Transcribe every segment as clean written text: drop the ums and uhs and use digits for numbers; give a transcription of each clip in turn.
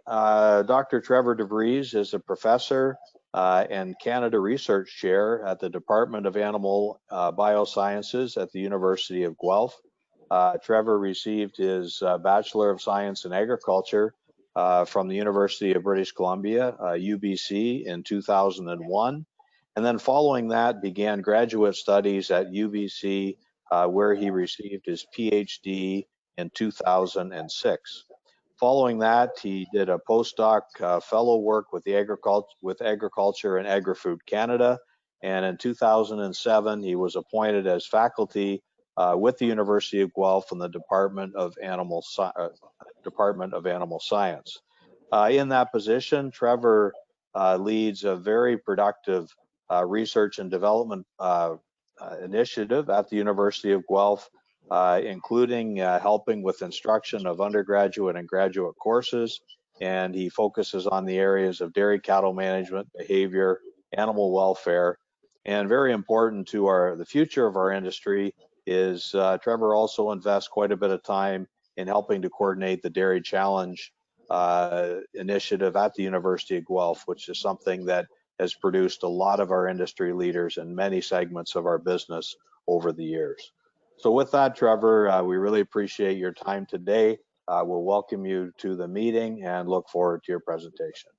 Dr. Trevor DeVries is a professor and Canada Research Chair at the Department of Animal Biosciences at the University of Guelph. Trevor received his Bachelor of Science in Agriculture from the University of British Columbia, UBC, in 2001. And then following that, began graduate studies at UBC, where he received his Ph.D. in 2006. Following that, he did a postdoc fellow work with Agriculture and Agri-Food Canada, and in 2007 he was appointed as faculty with the University of Guelph in the Department of Animal Science. In that position, Trevor leads a very productive research and development initiative at the University of Guelph, including helping with instruction of undergraduate and graduate courses, and he focuses on the areas of dairy cattle management, behavior, animal welfare, and very important to the future of our industry is Trevor also invests quite a bit of time in helping to coordinate the Dairy Challenge initiative at the University of Guelph, which is something that has produced a lot of our industry leaders in many segments of our business over the years. So with that, Trevor, we really appreciate your time today. We'll welcome you to the meeting and look forward to your presentation.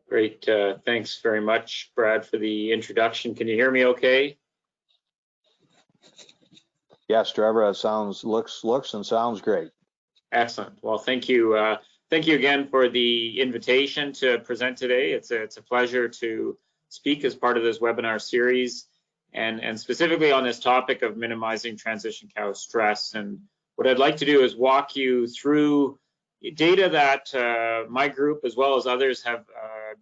Great, thanks very much, Brad, for the introduction. Can you hear me okay? Yes, Trevor, it looks and sounds great. Excellent. Well, thank you. Thank you again for the invitation to present today. It's a pleasure to speak as part of this webinar series, and specifically on this topic of minimizing transition cow stress. And what I'd like to do is walk you through data that my group, as well as others, have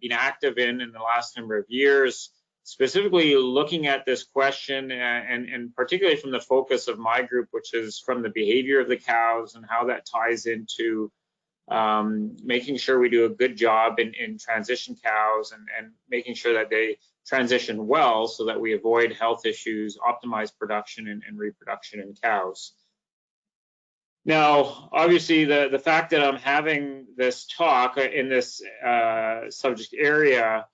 been active in the last number of years, specifically looking at this question, and particularly from the focus of my group, which is from the behavior of the cows and how that ties into making sure we do a good job in transition cows and making sure that they transition well so that we avoid health issues, optimize production and reproduction in cows. Now, obviously, the fact that I'm having this talk in this subject area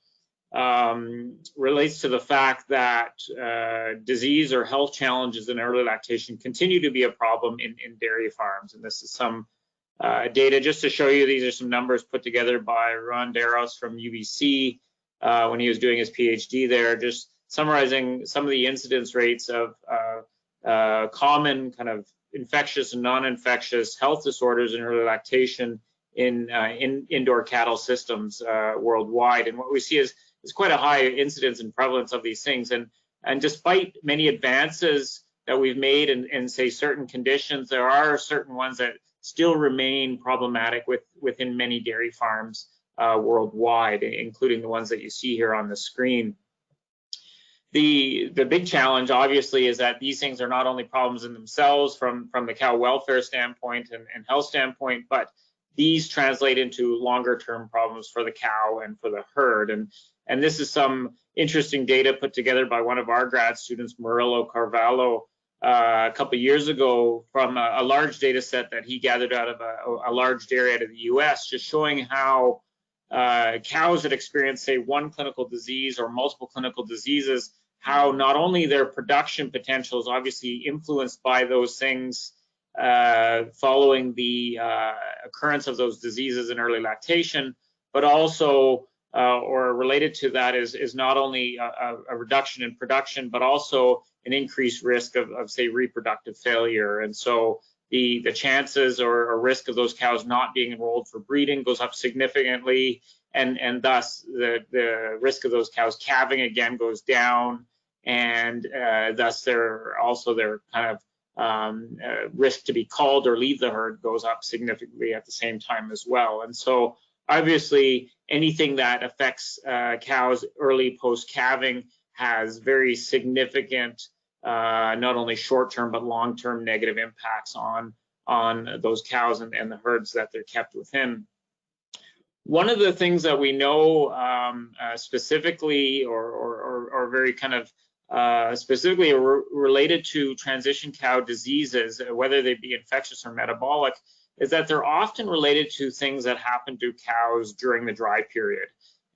relates to the fact that disease or health challenges in early lactation continue to be a problem in dairy farms. And this is some data just to show you. These are some numbers put together by Ron Deros from UBC when he was doing his PhD there, just summarizing some of the incidence rates of common kind of infectious and non-infectious health disorders in early lactation in indoor cattle systems worldwide. And what we see is quite a high incidence and prevalence of these things. And despite many advances that we've made in say certain conditions, there are certain ones that still remain problematic within many dairy farms worldwide, including the ones that you see here on the screen. The big challenge, obviously, is that these things are not only problems in themselves from the cow welfare standpoint and health standpoint, but these translate into longer term problems for the cow and for the herd. And this is some interesting data put together by one of our grad students, Murillo Carvalho, a couple of years ago from a large data set that he gathered out of a large dairy out of the US, just showing how cows that experience, say, one clinical disease or multiple clinical diseases, how not only their production potential is obviously influenced by those things following the occurrence of those diseases in early lactation, but also, or related to that, is not only a reduction in production, but also an increased risk of say, reproductive failure. And so the chances or risk of those cows not being enrolled for breeding goes up significantly, and thus the risk of those cows calving again goes down, and thus their kind of risk to be culled or leave the herd goes up significantly at the same time as well. And so obviously anything that affects cows early post-calving has very significant not only short-term but long-term negative impacts on those cows and the herds that they're kept within. One of the things that we know specifically or very kind of specifically related to transition cow diseases, whether they be infectious or metabolic, is that they're often related to things that happen to cows during the dry period,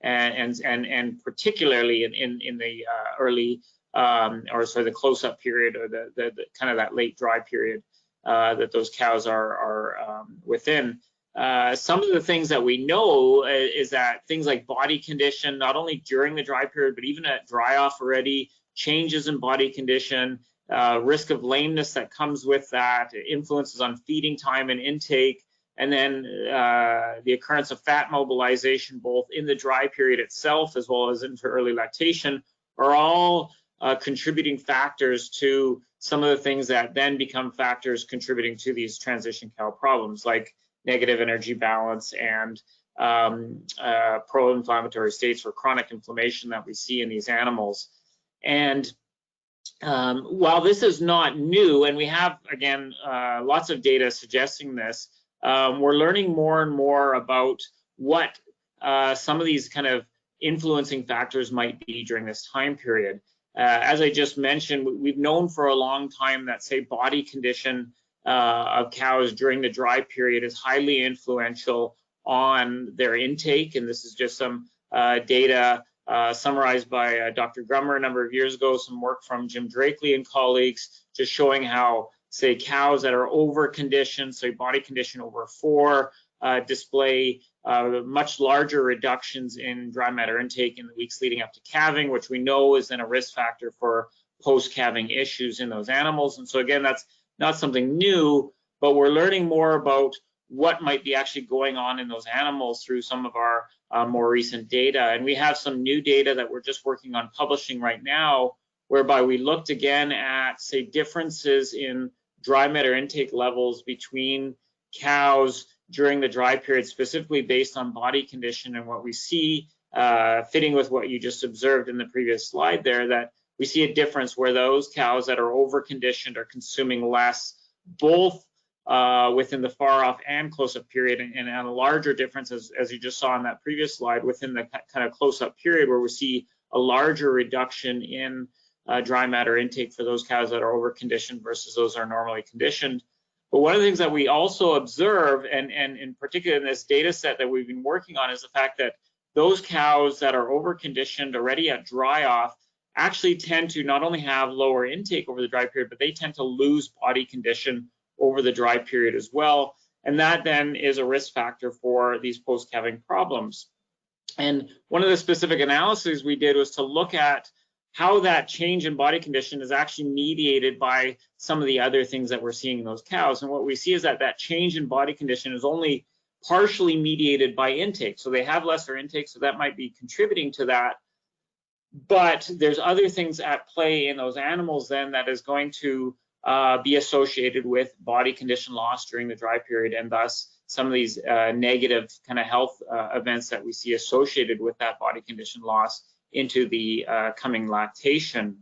and particularly in the early the close-up period, or the kind of that late dry period that those cows are within. Some of the things that we know is that things like body condition, not only during the dry period, but even at dry off already, changes in body condition, risk of lameness that comes with that, influences on feeding time and intake, and then the occurrence of fat mobilization, both in the dry period itself as well as into early lactation, are all contributing factors to some of the things that then become factors contributing to these transition cow problems, like negative energy balance and pro-inflammatory states or chronic inflammation that we see in these animals. And while this is not new, and we have, again, lots of data suggesting this, we're learning more and more about what some of these kind of influencing factors might be during this time period. As I just mentioned, we've known for a long time that, say, body condition of cows during the dry period is highly influential on their intake, and this is just some data summarized by Dr. Grummer a number of years ago, some work from Jim Drakely and colleagues, just showing how, say, cows that are over-conditioned, so body condition over 4, display much larger reductions in dry matter intake in the weeks leading up to calving, which we know is then a risk factor for post-calving issues in those animals. And so again, that's not something new, but we're learning more about what might be actually going on in those animals through some of our more recent data. And we have some new data that we're just working on publishing right now, whereby we looked again at, say, differences in dry matter intake levels between cows during the dry period, specifically based on body condition. And what we see, fitting with what you just observed in the previous slide there, that we see a difference where those cows that are over-conditioned are consuming less, both within the far off and close-up period, and a larger difference, as you just saw in that previous slide, within the kind of close-up period, where we see a larger reduction in dry matter intake for those cows that are over-conditioned versus those that are normally conditioned. But one of the things that we also observe, and in particular in this data set that we've been working on, is the fact that those cows that are over-conditioned already at dry off actually tend to not only have lower intake over the dry period, but they tend to lose body condition over the dry period as well. And that then is a risk factor for these post-calving problems. And one of the specific analyses we did was to look at how that change in body condition is actually mediated by some of the other things that we're seeing in those cows. And what we see is that that change in body condition is only partially mediated by intake. So they have lesser intake, so that might be contributing to that. But there's other things at play in those animals then that is going to be associated with body condition loss during the dry period, and thus some of these negative kind of health events that we see associated with that body condition loss into the coming lactation.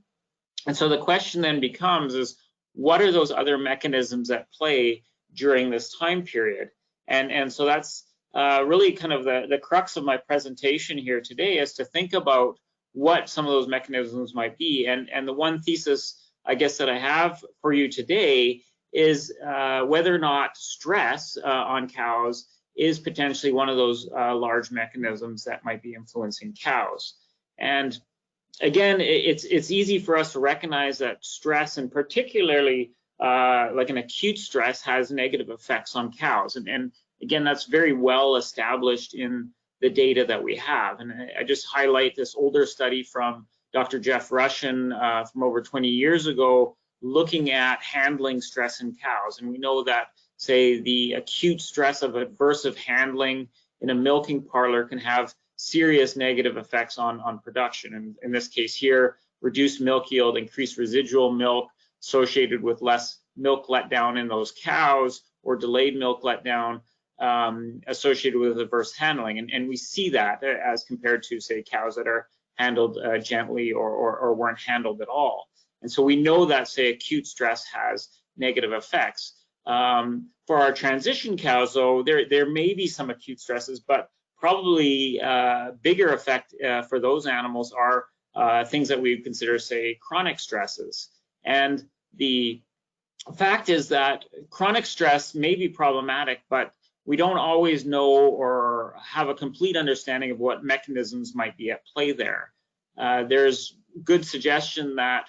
And so the question then becomes is, what are those other mechanisms at play during this time period? And so that's really kind of the crux of my presentation here today, is to think about what some of those mechanisms might be. And the one thesis, I guess, that I have for you today is whether or not stress on cows is potentially one of those large mechanisms that might be influencing cows. And again, it's easy for us to recognize that stress, and particularly like an acute stress, has negative effects on cows. And again, that's very well established in the data that we have. And I just highlight this older study from Dr. Jeff Russian from over 20 years ago, looking at handling stress in cows. And we know that, say, the acute stress of aversive handling in a milking parlor can have serious negative effects on production. And in this case here, reduced milk yield, increased residual milk associated with less milk let down in those cows, or delayed milk let down associated with adverse handling. And we see that as compared to, say, cows that are handled gently or weren't handled at all. And so we know that, say, acute stress has negative effects. For our transition cows, though, there may be some acute stresses, but probably bigger effect for those animals are things that we consider, say, chronic stresses. And the fact is that chronic stress may be problematic, but we don't always know or have a complete understanding of what mechanisms might be at play there. There's good suggestion that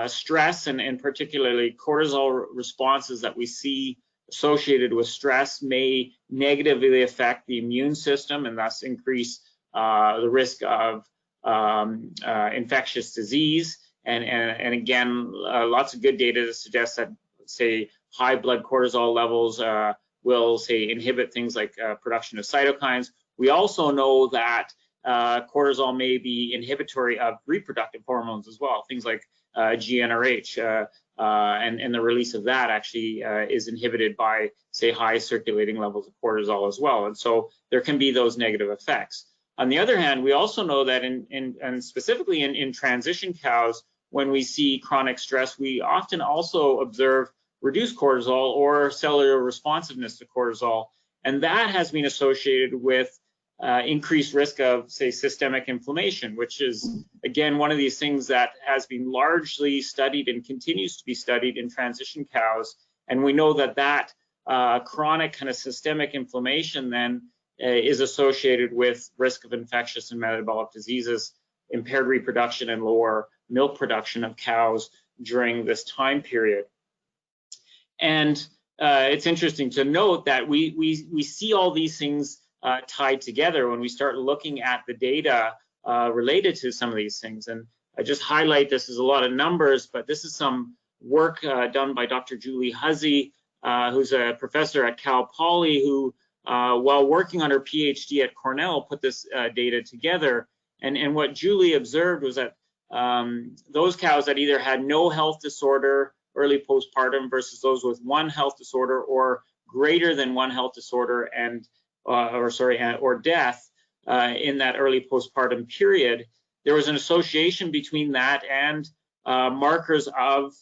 stress and particularly cortisol responses that we see associated with stress may negatively affect the immune system and thus increase the risk of infectious disease. And again, lots of good data to suggest that, say, high blood cortisol levels will, say, inhibit things like production of cytokines. We also know that cortisol may be inhibitory of reproductive hormones as well, things like GnRH, and the release of that actually is inhibited by, say, high circulating levels of cortisol as well. And so there can be those negative effects. On the other hand, we also know that and specifically in transition cows, when we see chronic stress, we often also observe reduced cortisol or cellular responsiveness to cortisol. And that has been associated with increased risk of, say, systemic inflammation, which is, again, one of these things that has been largely studied and continues to be studied in transition cows. And we know that that chronic kind of systemic inflammation then is associated with risk of infectious and metabolic diseases, impaired reproduction, and lower milk production of cows during this time period. And it's interesting to note that we see all these things tied together when we start looking at the data related to some of these things. And I just highlight this as a lot of numbers, but this is some work done by Dr. Julie Hussey, who's a professor at Cal Poly, who, while working on her Ph.D. at Cornell, put this data together. And what Julie observed was that those cows that either had no health disorder early postpartum versus those with one health disorder or greater than one health disorder and or death in that early postpartum period, there was an association between that and markers of,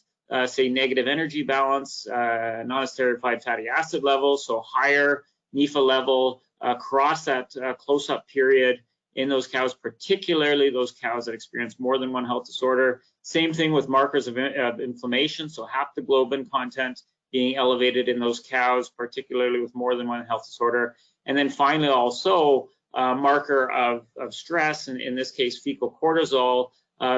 say, negative energy balance, non-esterified fatty acid levels, so higher NEFA level across that close-up period in those cows, particularly those cows that experience more than one health disorder. Same thing with markers of inflammation, so haptoglobin content being elevated in those cows, particularly with more than one health disorder. And then finally also marker of stress, and in this case fecal cortisol,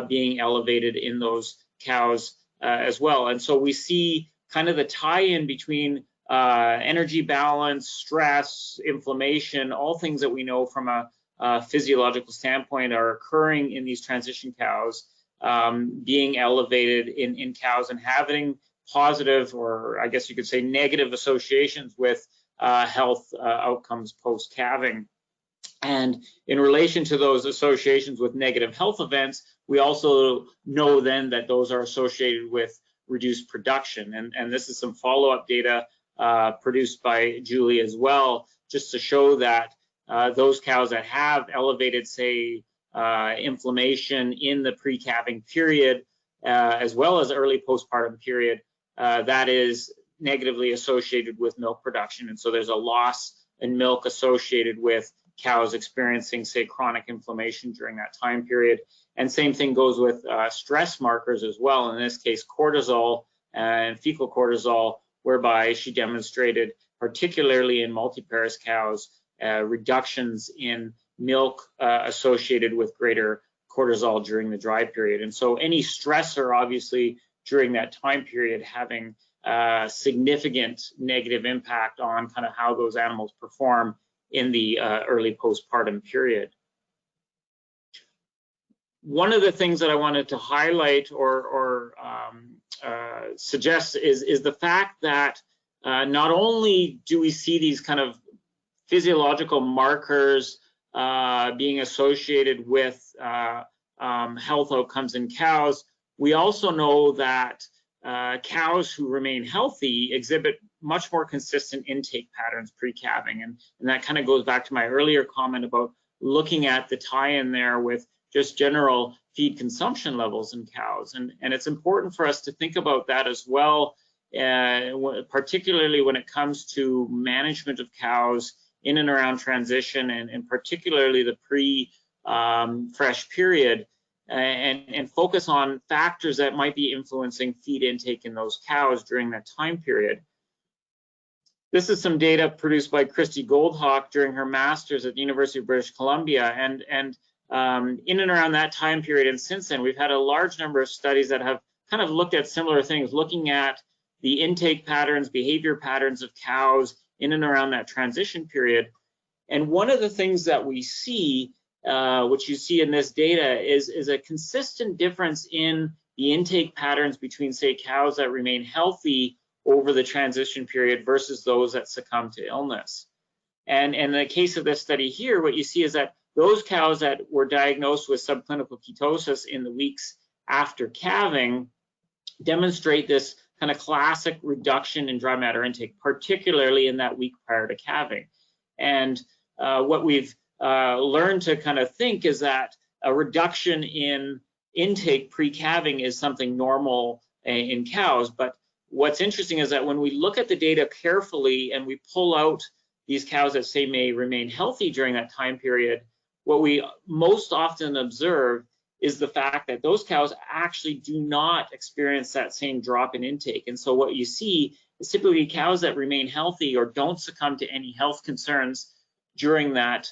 being elevated in those cows as well. And so we see kind of the tie-in between energy balance, stress, inflammation, all things that we know from a physiological standpoint are occurring in these transition cows, being elevated in cows and having positive, or I guess you could say negative, associations with health outcomes post-calving. And in relation to those associations with negative health events, we also know then that those are associated with reduced production. And this is some follow-up data produced by Julie as well, just to show that those cows that have elevated, say, inflammation in the pre-calving period, as well as early postpartum period, that is negatively associated with milk production. And so there's a loss in milk associated with cows experiencing, say, chronic inflammation during that time period. And same thing goes with stress markers as well, in this case cortisol and fecal cortisol, whereby she demonstrated, particularly in multiparous cows, reductions in milk associated with greater cortisol during the dry period. And so any stressor, obviously, during that time period having significant negative impact on kind of how those animals perform in the early postpartum period. One of the things that I wanted to highlight or suggest is the fact that not only do we see these kind of physiological markers being associated with health outcomes in cows, we also know that cows who remain healthy exhibit much more consistent intake patterns pre-calving. And that kind of goes back to my earlier comment about looking at the tie-in there with just general feed consumption levels in cows. And it's important for us to think about that as well, particularly when it comes to management of cows in and around transition, and particularly the pre-fresh period. and focus on factors that might be influencing feed intake in those cows during that time period. This is some data produced by Christy Goldhawk during her master's at the University of British Columbia, and in and around that time period and since then, we've had a large number of studies that have kind of looked at similar things, looking at the intake patterns, behavior patterns of cows in and around that transition period. And one of the things that we see, which you see in this data, is a consistent difference in the intake patterns between, say, cows that remain healthy over the transition period versus those that succumb to illness. And in the case of this study here, what you see is that those cows that were diagnosed with subclinical ketosis in the weeks after calving demonstrate this kind of classic reduction in dry matter intake, particularly in that week prior to calving. And what we've learned to kind of think is that a reduction in intake pre-calving is something normal in cows. But what's interesting is that when we look at the data carefully and we pull out these cows that say may remain healthy during that time period, what we most often observe is the fact that those cows actually do not experience that same drop in intake. And so what you see is typically cows that remain healthy or don't succumb to any health concerns during that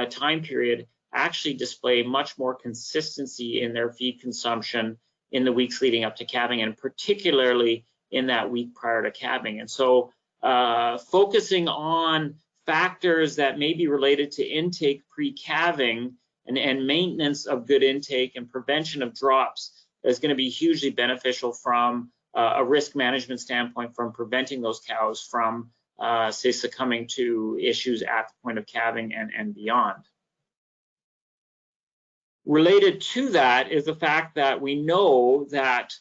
time period actually display much more consistency in their feed consumption in the weeks leading up to calving, and particularly in that week prior to calving. And so focusing on factors that may be related to intake pre-calving and maintenance of good intake and prevention of drops is going to be hugely beneficial from a risk management standpoint, from preventing those cows from, say, succumbing to issues at the point of calving and beyond. Related to that is the fact that we know that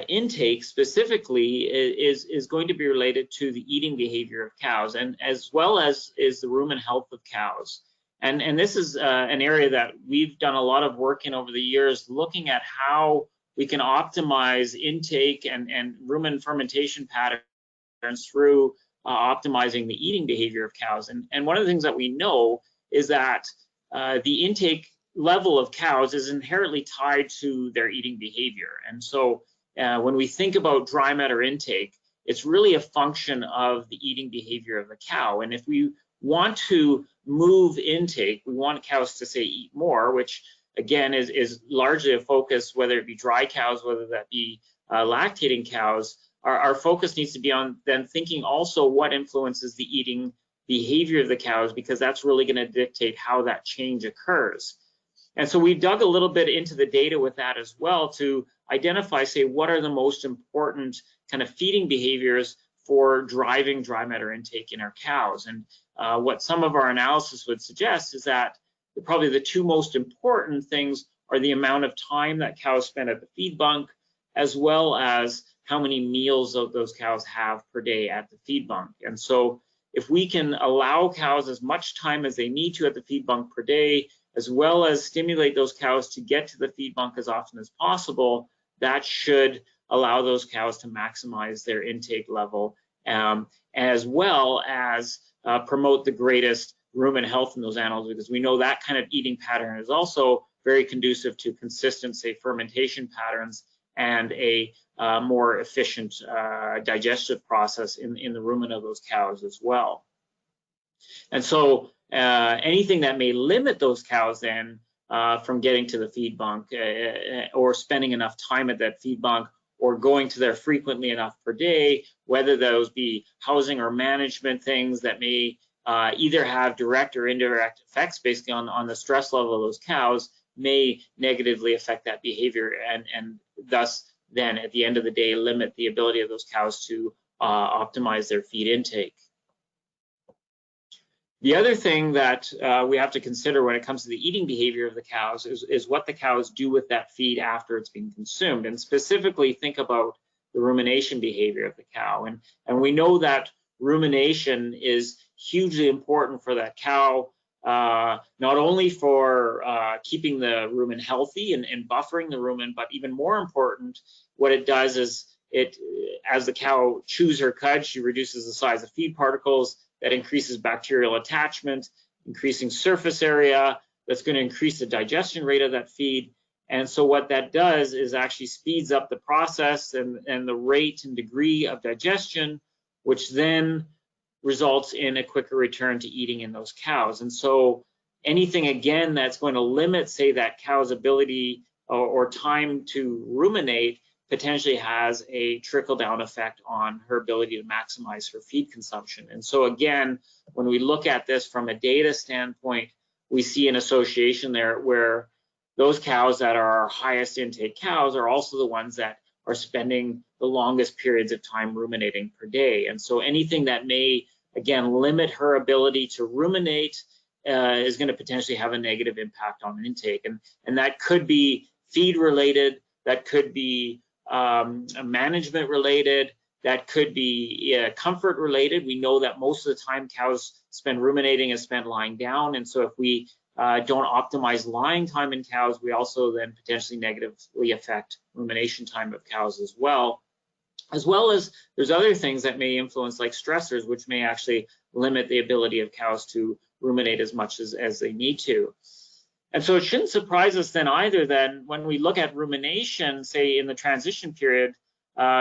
intake specifically is going to be related to the eating behavior of cows, and as well as is the rumen health of cows. And this is an area that we've done a lot of work in over the years, looking at how we can optimize intake and rumen fermentation patterns through optimizing the eating behavior of cows. And one of the things that we know is that the intake level of cows is inherently tied to their eating behavior. And so when we think about dry matter intake, it's really a function of the eating behavior of the cow. And if we want to move intake, we want cows to, say, eat more, which again is largely a focus, whether it be dry cows, whether that be lactating cows. Our focus needs to be on then thinking also what influences the eating behavior of the cows, because that's really going to dictate how that change occurs. And so we dug a little bit into the data with that as well to identify, say, what are the most important kind of feeding behaviors for driving dry matter intake in our cows. And what some of our analysis would suggest is that probably the two most important things are the amount of time that cows spend at the feed bunk, as well as how many meals of those cows have per day at the feed bunk. And so if we can allow cows as much time as they need to at the feed bunk per day, as well as stimulate those cows to get to the feed bunk as often as possible, that should allow those cows to maximize their intake level, as well as promote the greatest rumen health in those animals, because we know that kind of eating pattern is also very conducive to consistent, say, fermentation patterns and a more efficient digestive process in the rumen of those cows as well. And so anything that may limit those cows then from getting to the feed bunk or spending enough time at that feed bunk or going to there frequently enough per day, whether those be housing or management things that may either have direct or indirect effects basically on the stress level of those cows, may negatively affect that behavior and thus then at the end of the day limit the ability of those cows to optimize their feed intake. The other thing that we have to consider when it comes to the eating behavior of the cows is what the cows do with that feed after it's been consumed, and specifically think about the rumination behavior of the cow. And we know that rumination is hugely important for that cow, not only for keeping the rumen healthy and buffering the rumen, but even more important, what it does is as the cow chews her cud, she reduces the size of feed particles. That increases bacterial attachment, increasing surface area. That's going to increase the digestion rate of that feed. And so what that does is actually speeds up the process and the rate and degree of digestion, which then results in a quicker return to eating in those cows. And so anything, again, that's going to limit, say, that cow's ability or time to ruminate potentially has a trickle-down effect on her ability to maximize her feed consumption. And so again, when we look at this from a data standpoint, we see an association there where those cows that are our highest intake cows are also the ones that are spending the longest periods of time ruminating per day. And so anything that may, again, limit her ability to ruminate is going to potentially have a negative impact on intake. And that could be feed related, that could be management related, that could be comfort related. We know that most of the time cows spend ruminating and spent lying down. And so if we don't optimize lying time in cows, we also then potentially negatively affect rumination time of cows as well as there's other things that may influence, like stressors, which may actually limit the ability of cows to ruminate as much as they need to. And so it shouldn't surprise us then either that when we look at rumination, say in the transition period,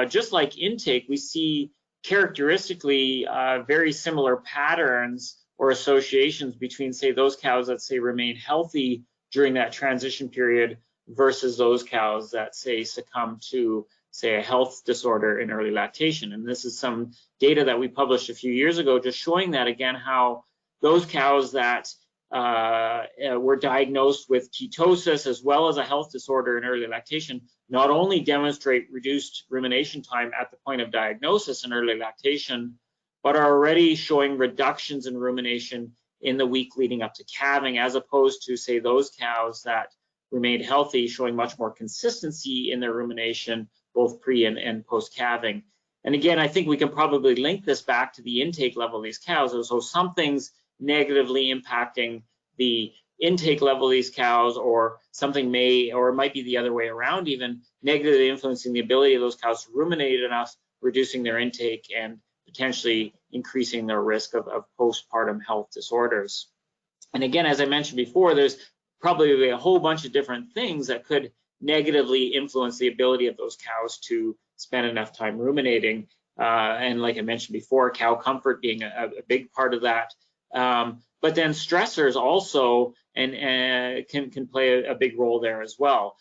just like intake, we see characteristically very similar patterns or associations between, say, those cows that, say, remain healthy during that transition period versus those cows that, say, succumb to, say, a health disorder in early lactation. And this is some data that we published a few years ago, just showing that, again, how those cows that were diagnosed with ketosis as well as a health disorder in early lactation not only demonstrate reduced rumination time at the point of diagnosis in early lactation, but are already showing reductions in rumination in the week leading up to calving, as opposed to, say, those cows that remained healthy, showing much more consistency in their rumination, both pre and post-calving. And again, I think we can probably link this back to the intake level of these cows. So something's negatively impacting the intake level of these cows, or something may, or it might be the other way around, even negatively influencing the ability of those cows to ruminate enough, reducing their intake and potentially increasing their risk of postpartum health disorders. And again, as I mentioned before, there's probably a whole bunch of different things that could negatively influence the ability of those cows to spend enough time ruminating. And like I mentioned before, cow comfort being a big part of that. But then stressors also can play a big role there as well.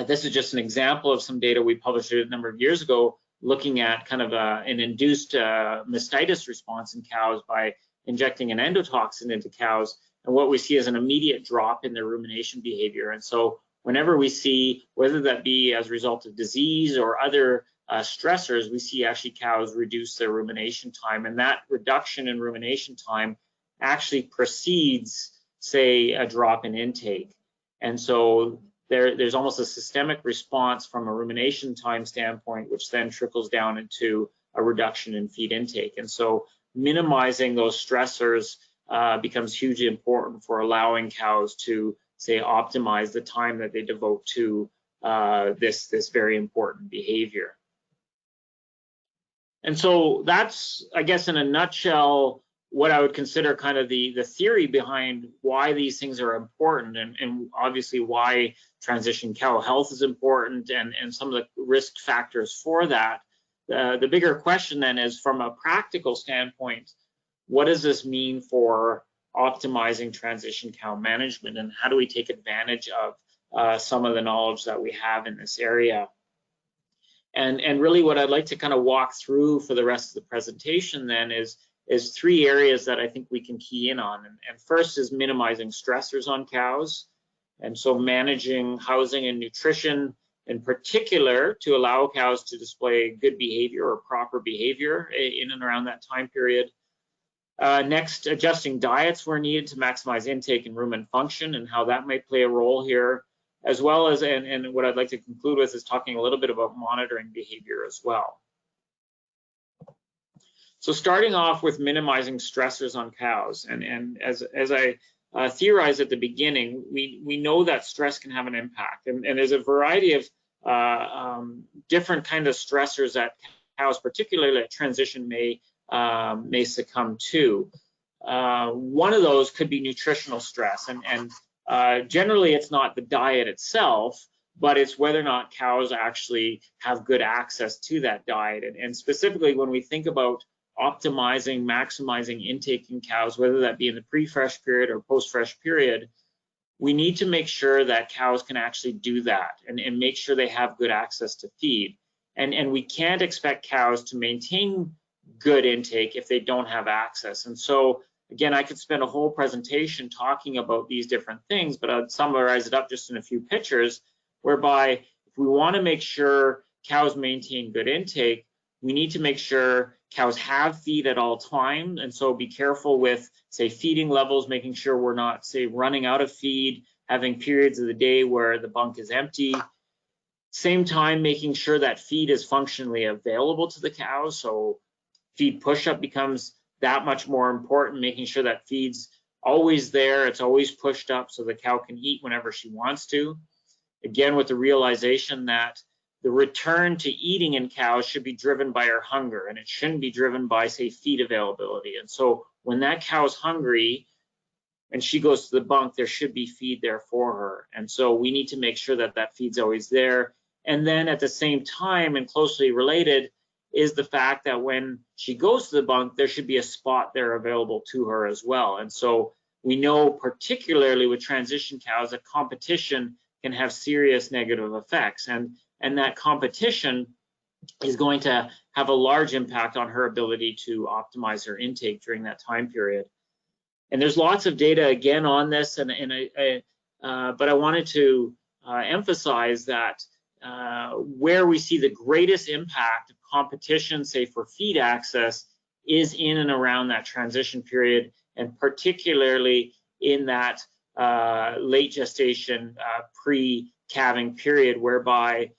This is just an example of some data we published a number of years ago, looking at kind of an induced mastitis response in cows by injecting an endotoxin into cows. And what we see is an immediate drop in their rumination behavior. And so whenever we see, whether that be as a result of disease or other stressors, we see actually cows reduce their rumination time. And that reduction in rumination time actually precedes, say, a drop in intake. And so there's almost a systemic response from a rumination time standpoint, which then trickles down into a reduction in feed intake. And so minimizing those stressors becomes hugely important for allowing cows to, say, optimize the time that they devote to this very important behavior. And so that's, I guess, in a nutshell, what I would consider kind of the theory behind why these things are important, and obviously why transition cow health is important, and some of the risk factors for that. The bigger question then is, from a practical standpoint, what does this mean for optimizing transition cow management, and how do we take advantage of some of the knowledge that we have in this area? And really what I'd like to kind of walk through for the rest of the presentation then is three areas that I think we can key in on. And first is minimizing stressors on cows. And so managing housing and nutrition in particular to allow cows to display good behavior or proper behavior in and around that time period. Next, adjusting diets where needed to maximize intake and rumen function, and how that might play a role here, as well as, and what I'd like to conclude with is talking a little bit about monitoring behavior as well. So starting off with minimizing stressors on cows, and as I theorized at the beginning, we know that stress can have an impact, and there's a variety of different kind of stressors that cows, particularly at transition, may succumb to. One of those could be nutritional stress, and generally it's not the diet itself, but it's whether or not cows actually have good access to that diet. And specifically when we think about optimizing, maximizing intake in cows, whether that be in the pre-fresh period or post-fresh period, we need to make sure that cows can actually do that and make sure they have good access to feed. And we can't expect cows to maintain good intake if they don't have access. And so, again, I could spend a whole presentation talking about these different things, but I'd summarize it up just in a few pictures, whereby if we want to make sure cows maintain good intake, we need to make sure cows have feed at all times. And so be careful with, say, feeding levels, making sure we're not, say, running out of feed, having periods of the day where the bunk is empty. Same time, making sure that feed is functionally available to the cows. So feed push-up becomes that much more important, making sure that feed's always there, it's always pushed up so the cow can eat whenever she wants to. Again, with the realization that the return to eating in cows should be driven by her hunger, and it shouldn't be driven by, say, feed availability. And so when that cow's hungry and she goes to the bunk, there should be feed there for her. And so we need to make sure that that feed's always there. And then at the same time, and closely related, is the fact that when she goes to the bunk, there should be a spot there available to her as well. And so we know, particularly with transition cows, that competition can have serious negative effects. And that competition is going to have a large impact on her ability to optimize her intake during that time period. And there's lots of data again on this, but I wanted to emphasize that where we see the greatest impact of competition, say for feed access, is in and around that transition period, and particularly in that late gestation, pre-calving period, whereby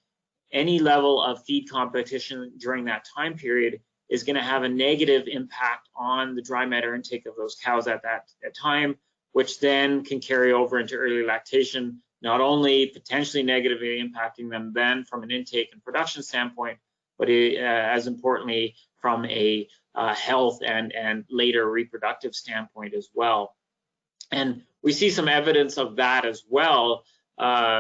any level of feed competition during that time period is going to have a negative impact on the dry matter intake of those cows at that time, which then can carry over into early lactation, not only potentially negatively impacting them then from an intake and production standpoint, but as importantly from a health and later reproductive standpoint as well. And we see some evidence of that as well.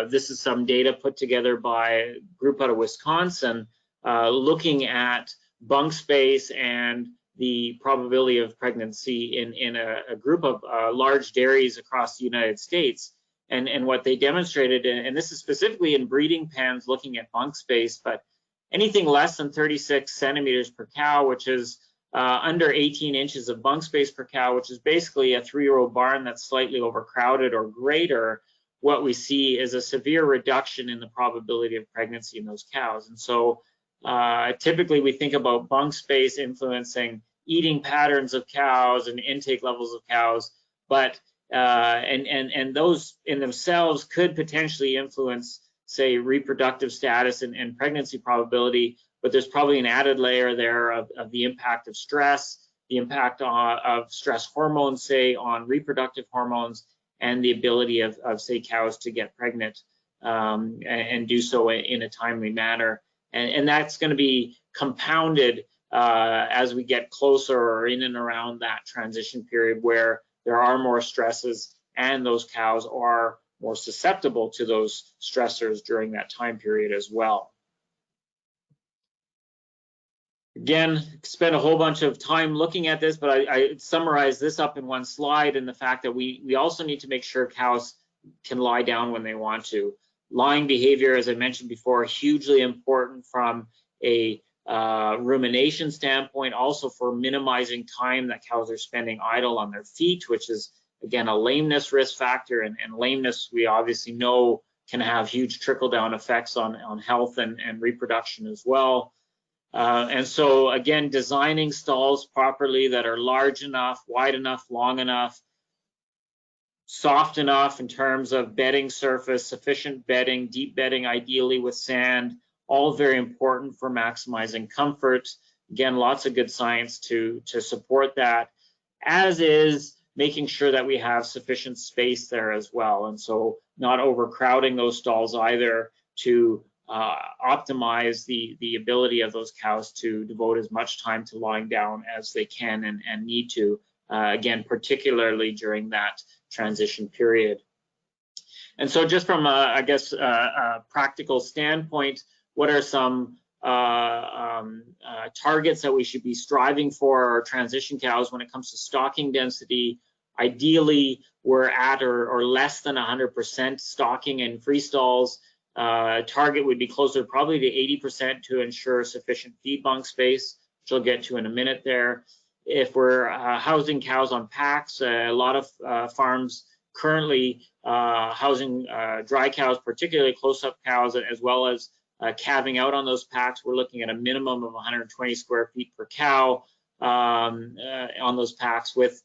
This is some data put together by a group out of Wisconsin looking at bunk space and the probability of pregnancy in a group of large dairies across the United States. And what they demonstrated, and this is specifically in breeding pens looking at bunk space, but anything less than 36 centimeters per cow, which is under 18 inches of bunk space per cow, which is basically a 3-year-old barn that's slightly overcrowded or greater, what we see is a severe reduction in the probability of pregnancy in those cows. And so typically we think about bunk space influencing eating patterns of cows and intake levels of cows, but and those in themselves could potentially influence, say, reproductive status and pregnancy probability, but there's probably an added layer there of the impact of stress, the impact of stress hormones, say, on reproductive hormones, and the ability of say, cows to get pregnant and do so in a timely manner. And that's going to be compounded as we get closer or in and around that transition period where there are more stresses and those cows are more susceptible to those stressors during that time period as well. Again, spent a whole bunch of time looking at this, but I summarized this up in one slide, and the fact that we also need to make sure cows can lie down when they want to. Lying behavior, as I mentioned before, hugely important from a rumination standpoint, also for minimizing time that cows are spending idle on their feet, which is, again, a lameness risk factor, and lameness we obviously know can have huge trickle-down effects on health and reproduction as well. And so, again, designing stalls properly that are large enough, wide enough, long enough, soft enough in terms of bedding surface, sufficient bedding, deep bedding, ideally with sand, all very important for maximizing comfort. Again, lots of good science to support that, as is making sure that we have sufficient space there as well. And so not overcrowding those stalls either to optimize the ability of those cows to devote as much time to lying down as they can and need to, again, particularly during that transition period. And so just from I guess a practical standpoint, what are some targets that we should be striving for our transition cows when it comes to stocking density? Ideally, we're at or less than 100% stocking in free stalls. Target would be closer probably to 80% to ensure sufficient feed bunk space, which I'll get to in a minute there. If we're housing cows on packs, a lot of farms currently housing dry cows, particularly close-up cows, as well as calving out on those packs. We're looking at a minimum of 120 square feet per cow on those packs, with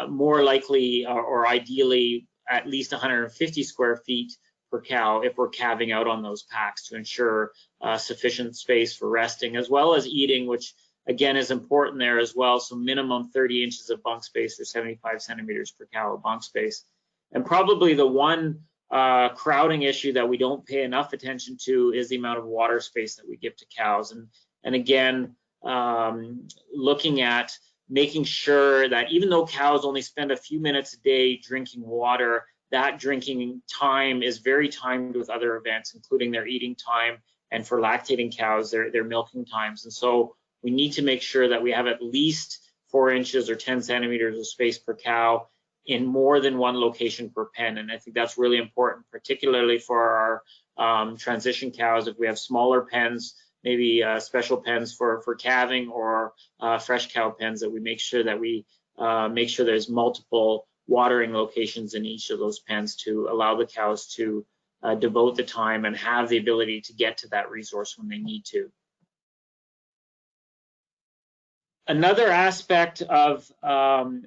more likely or ideally at least 150 square feet per cow if we're calving out on those packs to ensure sufficient space for resting as well as eating, which again is important there as well. So minimum 30 inches of bunk space or 75 centimeters per cow of bunk space. And probably the one crowding issue that we don't pay enough attention to is the amount of water space that we give to cows. And again, looking at making sure that even though cows only spend a few minutes a day drinking water, that drinking time is very timed with other events, including their eating time, and for lactating cows, their milking times. And so we need to make sure that we have at least 4 inches or 10 centimeters of space per cow in more than one location per pen. And I think that's really important, particularly for our transition cows. If we have smaller pens, maybe special pens for calving, or fresh cow pens, that we make sure that we make sure there's multiple watering locations in each of those pens to allow the cows to devote the time and have the ability to get to that resource when they need to. Another aspect of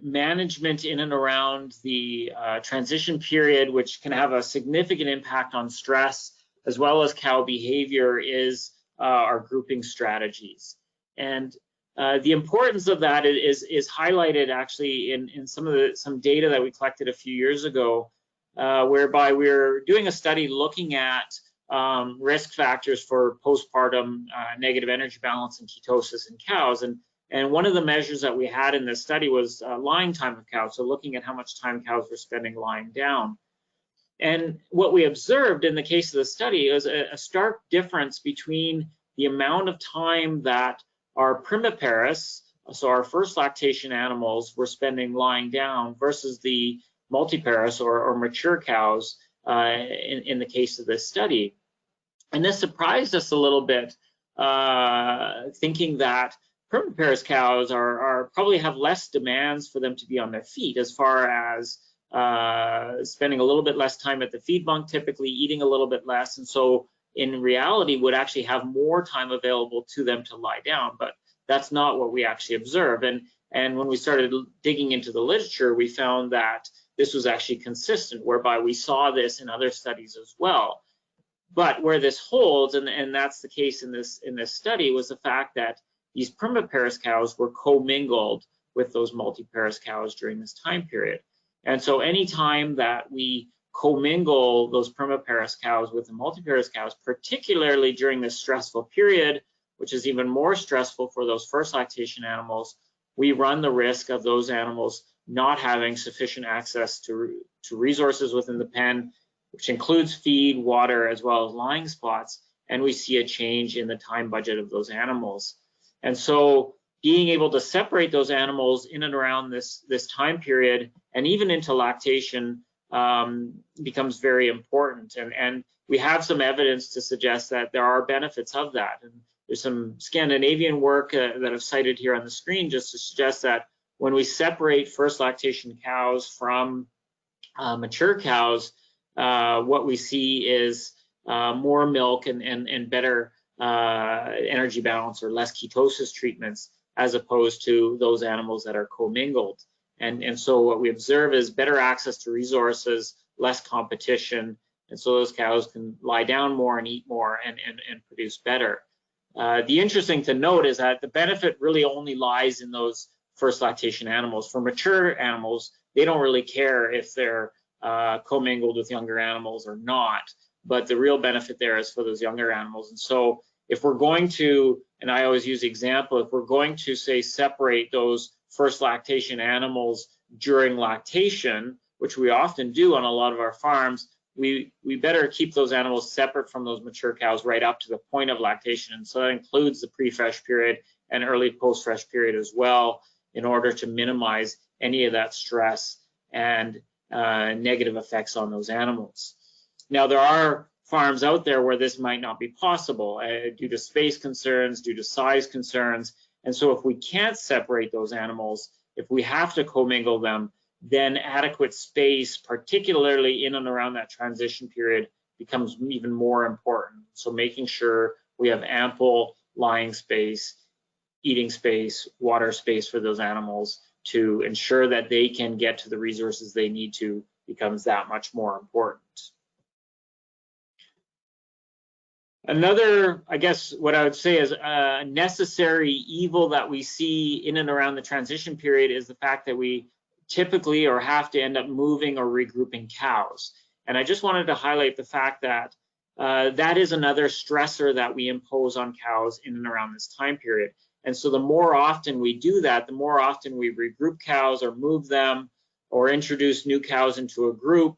management in and around the transition period, which can have a significant impact on stress as well as cow behavior, is our grouping strategies. And the importance of that is highlighted actually in some data that we collected a few years ago, whereby we're doing a study looking at risk factors for postpartum negative energy balance and ketosis in cows. And one of the measures that we had in this study was lying time of cows, so looking at how much time cows were spending lying down. And what we observed in the case of the study is a stark difference between the amount of time that our primiparous, so our first lactation animals, were spending lying down versus the multiparous or mature cows in the case of this study. And this surprised us a little bit, thinking that primiparous cows are probably have less demands for them to be on their feet, as far as spending a little bit less time at the feed bunk, typically eating a little bit less, and so in reality would actually have more time available to them to lie down. But that's not what we actually observe. And when we started digging into the literature, we found that this was actually consistent, whereby we saw this in other studies as well. But where this holds, and that's the case in this study, was the fact that these primiparous cows were commingled with those multiparous cows during this time period. And so any time that we commingle those primiparous cows with the multiparous cows, particularly during this stressful period, which is even more stressful for those first lactation animals, we run the risk of those animals not having sufficient access to resources within the pen, which includes feed, water, as well as lying spots, and we see a change in the time budget of those animals. And so being able to separate those animals in and around this time period and even into lactation becomes very important. And we have some evidence to suggest that there are benefits of that. And there's some Scandinavian work that I've cited here on the screen just to suggest that when we separate first lactation cows from mature cows, what we see is more milk and better energy balance or less ketosis treatments, as opposed to those animals that are commingled. And so what we observe is better access to resources, less competition, and so those cows can lie down more and eat more and produce better. The interesting to note is that the benefit really only lies in those first lactation animals. For mature animals, they don't really care if they're commingled with younger animals or not, but the real benefit there is for those younger animals. And so if we're going to, and I always use the example, if we're going to say separate those first lactation animals during lactation, which we often do on a lot of our farms, we better keep those animals separate from those mature cows right up to the point of lactation. And so that includes the pre-fresh period and early post-fresh period as well, in order to minimize any of that stress and negative effects on those animals. Now, there are farms out there where this might not be possible due to space concerns, due to size concerns. And so if we can't separate those animals, if we have to commingle them, then adequate space, particularly in and around that transition period, becomes even more important. So making sure we have ample lying space, eating space, water space for those animals to ensure that they can get to the resources they need to becomes that much more important. Another, I guess, what I would say is a necessary evil that we see in and around the transition period is the fact that we typically or have to end up moving or regrouping cows. And I just wanted to highlight the fact that that is another stressor that we impose on cows in and around this time period. And so the more often we do that, the more often we regroup cows or move them or introduce new cows into a group,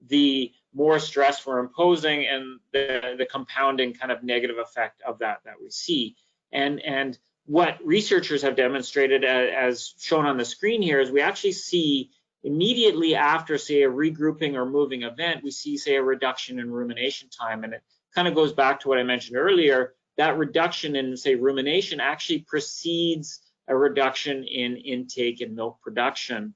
the more stress we're imposing and the compounding kind of negative effect of that we see. And what researchers have demonstrated, as shown on the screen here, is we actually see immediately after, say, a regrouping or moving event, we see, say, a reduction in rumination time. And it kind of goes back to what I mentioned earlier. That reduction in, say, rumination actually precedes a reduction in intake and milk production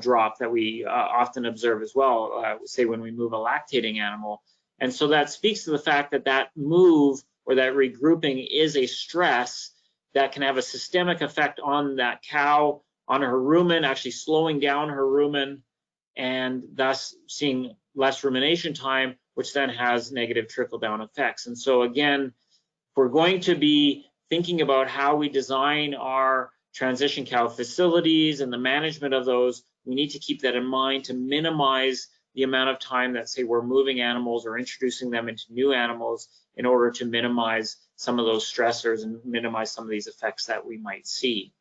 drop that we often observe as well, say when we move a lactating animal. And so that speaks to the fact that that move or that regrouping is a stress that can have a systemic effect on that cow, on her rumen, actually slowing down her rumen, and thus seeing less rumination time, which then has negative trickle-down effects. And so again, if we're going to be thinking about how we design our transition cow facilities and the management of those, we need to keep that in mind to minimize the amount of time that, say, we're moving animals or introducing them into new animals in order to minimize some of those stressors and minimize some of these effects that we might see.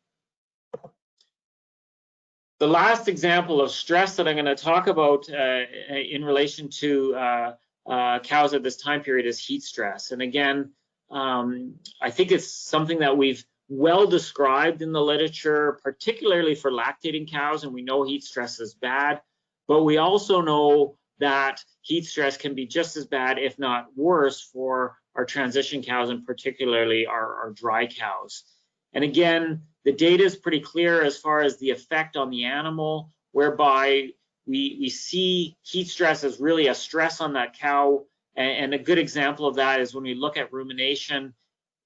The last example of stress that I'm going to talk about in relation to cows at this time period is heat stress. And again, I think it's something that we've well described in the literature, particularly for lactating cows, and we know heat stress is bad, but we also know that heat stress can be just as bad, if not worse, for our transition cows and particularly our dry cows. And again, the data is pretty clear as far as the effect on the animal, whereby we see heat stress as really a stress on that cow. And a good example of that is when we look at rumination.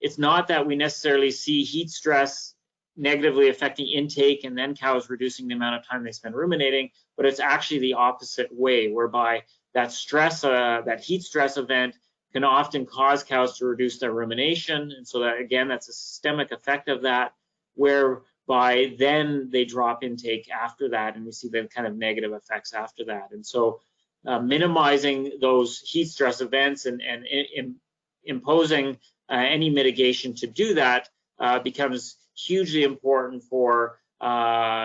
It's not that we necessarily see heat stress negatively affecting intake and then cows reducing the amount of time they spend ruminating, but it's actually the opposite way, whereby that stress, that heat stress event can often cause cows to reduce their rumination. And so that, again, that's a systemic effect of that, whereby then they drop intake after that, and we see the kind of negative effects after that. And so minimizing those heat stress events and imposing any mitigation to do that becomes hugely important for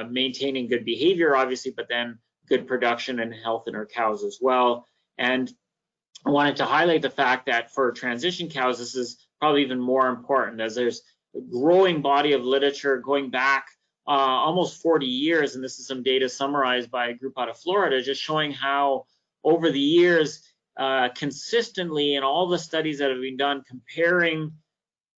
maintaining good behavior, obviously, but then good production and health in our cows as well. And I wanted to highlight the fact that for transition cows, this is probably even more important, as there's a growing body of literature going back almost 40 years, and this is some data summarized by a group out of Florida, just showing how over the years, consistently in all the studies that have been done comparing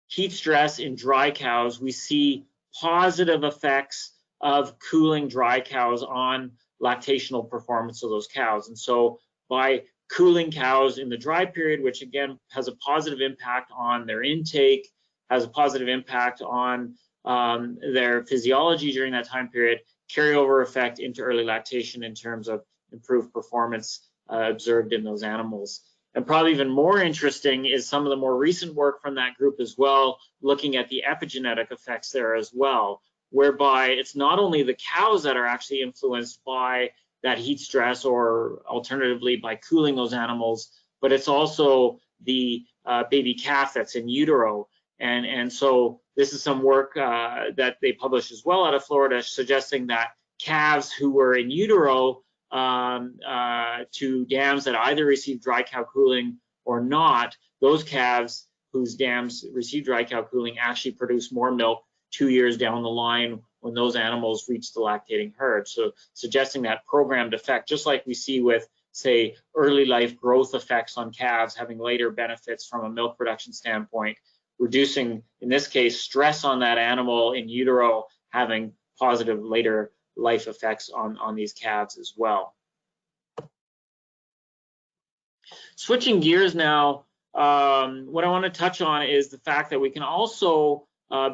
heat stress in dry cows, we see positive effects of cooling dry cows on lactational performance of those cows. And so by cooling cows in the dry period, which again has a positive impact on their intake, has a positive impact on their physiology during that time period, carryover effect into early lactation in terms of improved performance observed in those animals. And probably even more interesting is some of the more recent work from that group as well, looking at the epigenetic effects there as well, whereby it's not only the cows that are actually influenced by that heat stress or alternatively by cooling those animals, but it's also the baby calf that's in utero. And so this is some work that they published as well out of Florida, suggesting that calves who were in utero to dams that either receive dry cow cooling or not, those calves whose dams receive dry cow cooling actually produce more milk 2 years down the line when those animals reach the lactating herd. So suggesting that programmed effect, just like we see with, say, early life growth effects on calves having later benefits from a milk production standpoint, reducing, in this case, stress on that animal in utero, having positive later life effects on these calves as well. Switching gears now, what I want to touch on is the fact that we can also,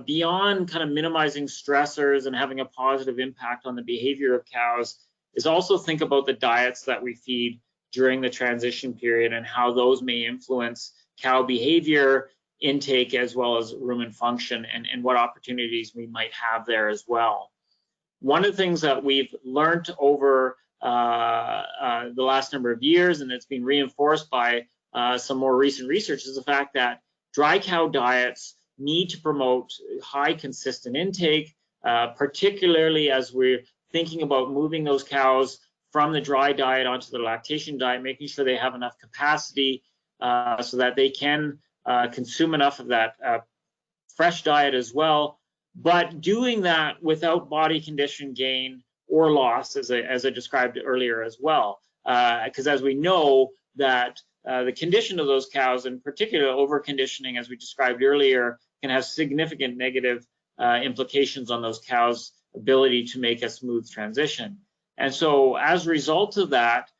beyond kind of minimizing stressors and having a positive impact on the behavior of cows, is also think about the diets that we feed during the transition period and how those may influence cow behavior, intake, as well as rumen function, and what opportunities we might have there as well. One of the things that we've learned over the last number of years, and it's been reinforced by some more recent research, is the fact that dry cow diets need to promote high consistent intake, particularly as we're thinking about moving those cows from the dry diet onto the lactation diet, making sure they have enough capacity so that they can consume enough of that fresh diet as well, but doing that without body condition gain or loss, as I described earlier as well. Because as we know that the condition of those cows, in particular over-conditioning, as we described earlier, can have significant negative implications on those cows' ability to make a smooth transition. And so as a result of that,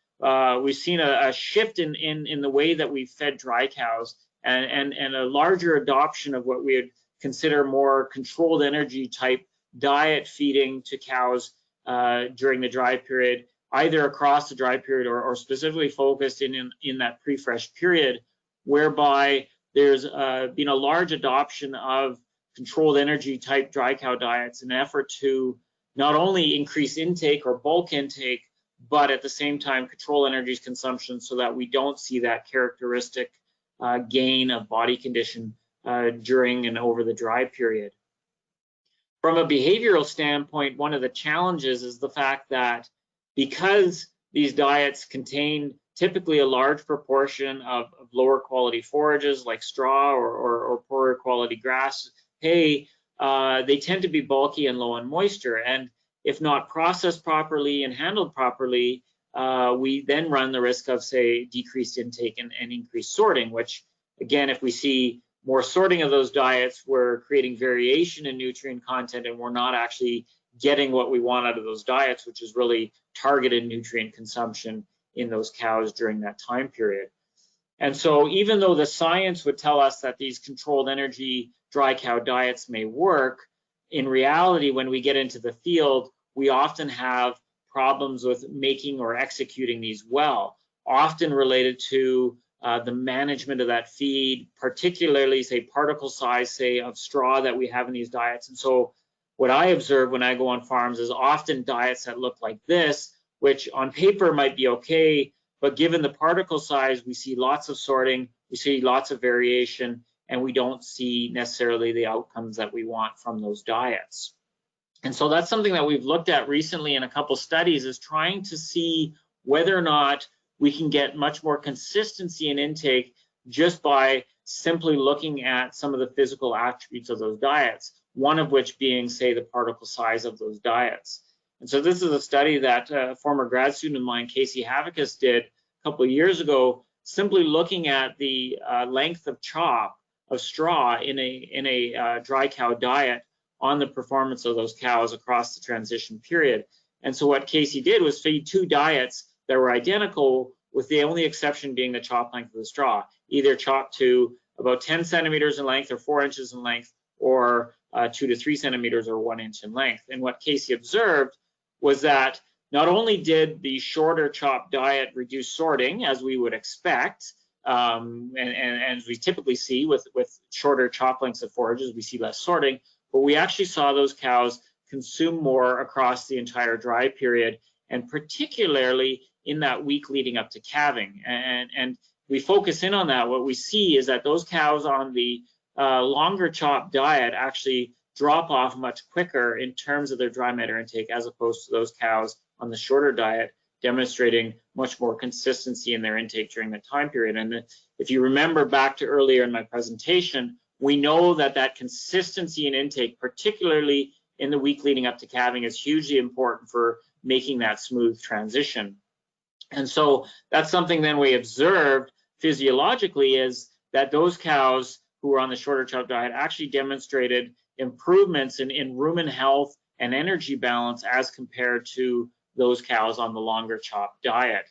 we've seen a shift in the way that we've fed dry cows and a larger adoption of what we would consider more controlled energy type diet feeding to cows during the dry period, either across the dry period or specifically focused in that pre-fresh period, whereby there's been a large adoption of controlled energy type dry cow diets in an effort to not only increase intake or bulk intake, but at the same time control energy consumption so that we don't see that characteristic gain of body condition during and over the dry period. From a behavioral standpoint, one of the challenges is the fact that because these diets contain typically a large proportion of lower quality forages like straw or poorer quality grass hay, they tend to be bulky and low in moisture. And if not processed properly and handled properly, we then run the risk of, say, decreased intake and increased sorting, which, again, if we see more sorting of those diets, we're creating variation in nutrient content, and we're not actually getting what we want out of those diets, which is really targeted nutrient consumption in those cows during that time period. And so even though the science would tell us that these controlled energy dry cow diets may work, in reality, when we get into the field, we often have problems with making or executing these well, often related to the management of that feed, particularly, say, particle size, say, of straw that we have in these diets. And so what I observe when I go on farms is often diets that look like this, which on paper might be okay, but given the particle size, we see lots of sorting, we see lots of variation, and we don't see necessarily the outcomes that we want from those diets. And so that's something that we've looked at recently in a couple studies, is trying to see whether or not we can get much more consistency in intake just by simply looking at some of the physical attributes of those diets, one of which being, say, the particle size of those diets. And so this is a study that a former grad student of mine, Casey Havikas, did a couple of years ago, simply looking at the length of chop of straw in a dry cow diet on the performance of those cows across the transition period. And so what Casey did was feed two diets that were identical, with the only exception being the chop length of the straw, either chopped to about 10 centimeters in length or 4 inches in length, or 2 to 3 centimeters or 1 inch in length. And what Casey observed was that not only did the shorter chop diet reduce sorting, as we would expect, and as we typically see with shorter chop lengths of forages, we see less sorting, but we actually saw those cows consume more across the entire dry period, and particularly in that week leading up to calving. And we focus in on that. What we see is that those cows on the longer chop diet actually drop off much quicker in terms of their dry matter intake, as opposed to those cows on the shorter diet demonstrating much more consistency in their intake during the time period. And if you remember back to earlier in my presentation, we know that that consistency in intake, particularly in the week leading up to calving, is hugely important for making that smooth transition. And so that's something then we observed physiologically, is that those cows who were on the shorter chop diet actually demonstrated improvements in rumen health and energy balance as compared to those cows on the longer chop diet.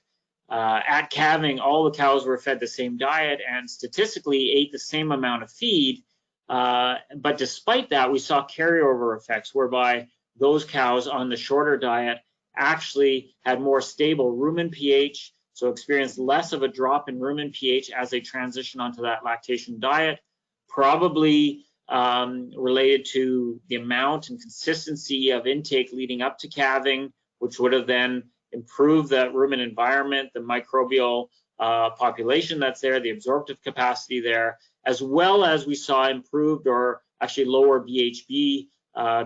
At calving, all the cows were fed the same diet and statistically ate the same amount of feed, but despite that, we saw carryover effects whereby those cows on the shorter diet actually had more stable rumen pH, so experienced less of a drop in rumen pH as they transition onto that lactation diet, probably related to the amount and consistency of intake leading up to calving, which would have then improved the rumen environment, the microbial population that's there, the absorptive capacity there, as well as we saw improved or actually lower BHB,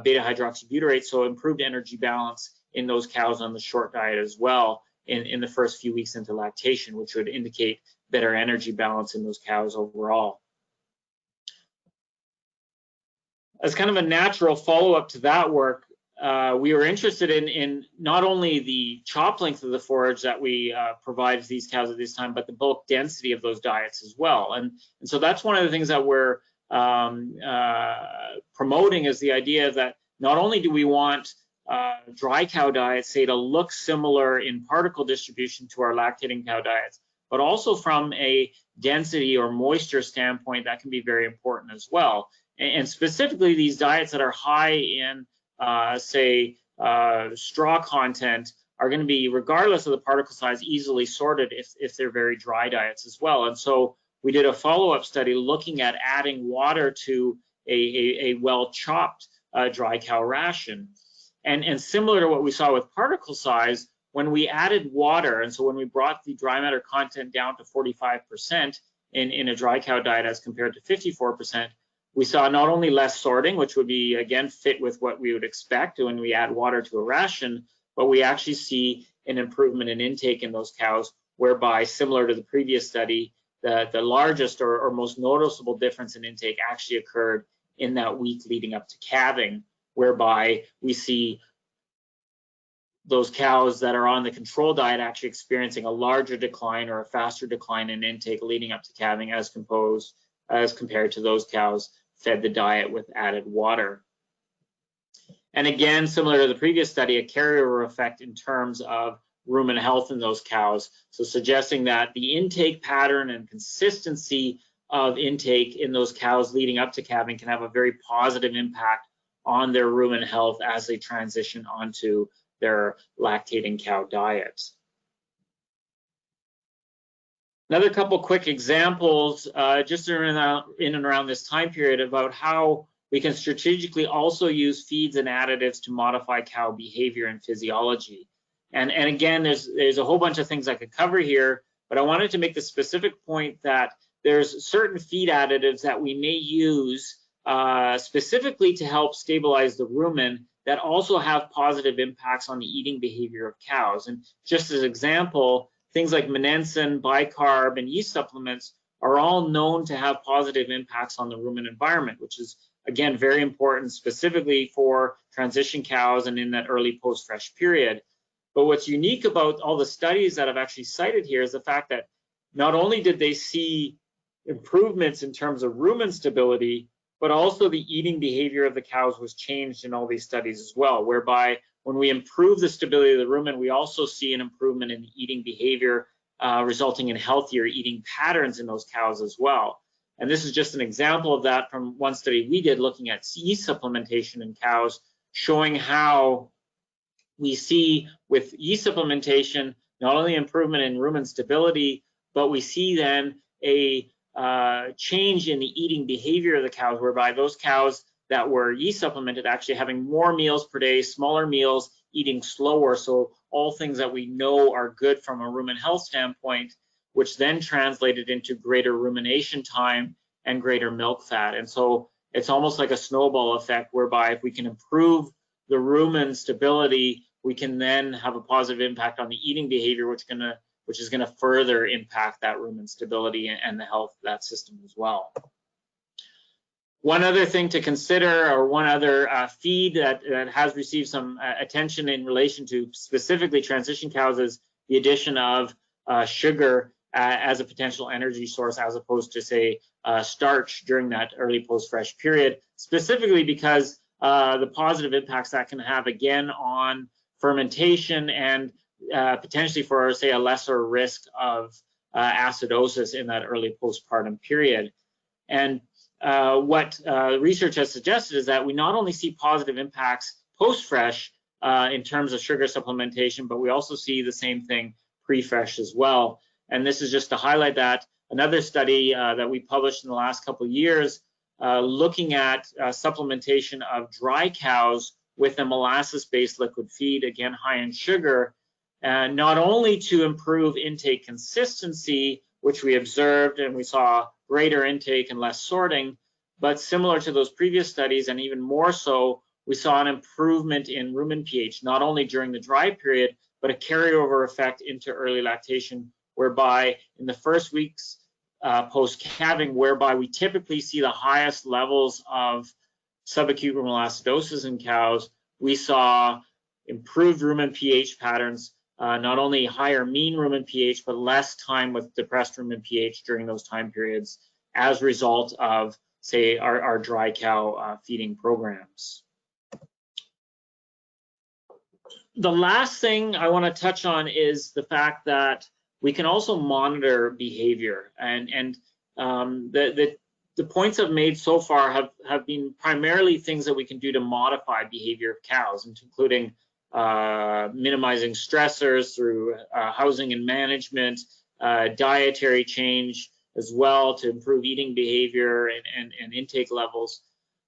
beta hydroxybutyrate, so improved energy balance in those cows on the short diet as well in the first few weeks into lactation, which would indicate better energy balance in those cows overall. As kind of a natural follow-up to that work, we were interested in not only the chop length of the forage that we provide to these cows at this time, but the bulk density of those diets as well. And so that's one of the things that we're promoting, is the idea that not only do we want dry cow diets, say, to look similar in particle distribution to our lactating cow diets, but also from a density or moisture standpoint, that can be very important as well. And specifically, these diets that are high in, say, straw content are going to be, regardless of the particle size, easily sorted if they're very dry diets as well. And so we did a follow-up study looking at adding water to a well-chopped dry cow ration. And similar to what we saw with particle size, when we added water, and so when we brought the dry matter content down to 45% in a dry cow diet as compared to 54%, we saw not only less sorting, which would be, again, fit with what we would expect when we add water to a ration, but we actually see an improvement in intake in those cows, whereby, similar to the previous study, the largest or most noticeable difference in intake actually occurred in that week leading up to calving, whereby we see those cows that are on the control diet actually experiencing a larger decline or a faster decline in intake leading up to calving as compared to those cows fed the diet with added water. And again, similar to the previous study, a carryover effect in terms of rumen health in those cows, so suggesting that the intake pattern and consistency of intake in those cows leading up to calving can have a very positive impact on their rumen health as they transition onto their lactating cow diets. Another couple quick examples, just in and around this time period, about how we can strategically also use feeds and additives to modify cow behavior and physiology. And again, there's a whole bunch of things I could cover here, but I wanted to make the specific point that there's certain feed additives that we may use specifically to help stabilize the rumen that also have positive impacts on the eating behavior of cows. And just as an example, things like monensin, bicarb, and yeast supplements are all known to have positive impacts on the rumen environment, which is, again, very important specifically for transition cows and in that early post-fresh period. But what's unique about all the studies that I've actually cited here is the fact that not only did they see improvements in terms of rumen stability, but also the eating behavior of the cows was changed in all these studies as well, whereby when we improve the stability of the rumen, we also see an improvement in the eating behavior, resulting in healthier eating patterns in those cows as well. And this is just an example of that from one study we did looking at yeast supplementation in cows, showing how we see with yeast supplementation not only improvement in rumen stability, but we see then a change in the eating behavior of the cows, whereby those cows that were yeast supplemented actually having more meals per day, smaller meals, eating slower. So all things that we know are good from a rumen health standpoint, which then translated into greater rumination time and greater milk fat. And so it's almost like a snowball effect, whereby if we can improve the rumen stability we can then have a positive impact on the eating behavior, which is gonna further impact that rumen stability and the health of that system as well. One other thing to consider, or one other feed that has received some attention in relation to specifically transition cows, is the addition of sugar as a potential energy source, as opposed to, say, starch during that early post-fresh period, specifically because the positive impacts that can have, again, on fermentation and potentially for, say, a lesser risk of acidosis in that early postpartum period. And what research has suggested is that we not only see positive impacts post-fresh in terms of sugar supplementation, but we also see the same thing pre-fresh as well. And this is just to highlight that. Another study that we published in the last couple of years looking at supplementation of dry cows with a molasses-based liquid feed, again high in sugar, not only to improve intake consistency, which we observed and we saw greater intake and less sorting, but similar to those previous studies, and even more so, we saw an improvement in rumen pH, not only during the dry period, but a carryover effect into early lactation, whereby in the first weeks post-calving, whereby we typically see the highest levels of subacute ruminal acidosis in cows, we saw improved rumen pH patterns, not only higher mean rumen pH, but less time with depressed rumen pH during those time periods as a result of, say, our dry cow feeding programs. The last thing I want to touch on is the fact that we can also monitor behavior, and the points I've made so far have been primarily things that we can do to modify behavior of cows, including minimizing stressors through housing and management, dietary change as well to improve eating behavior and intake levels.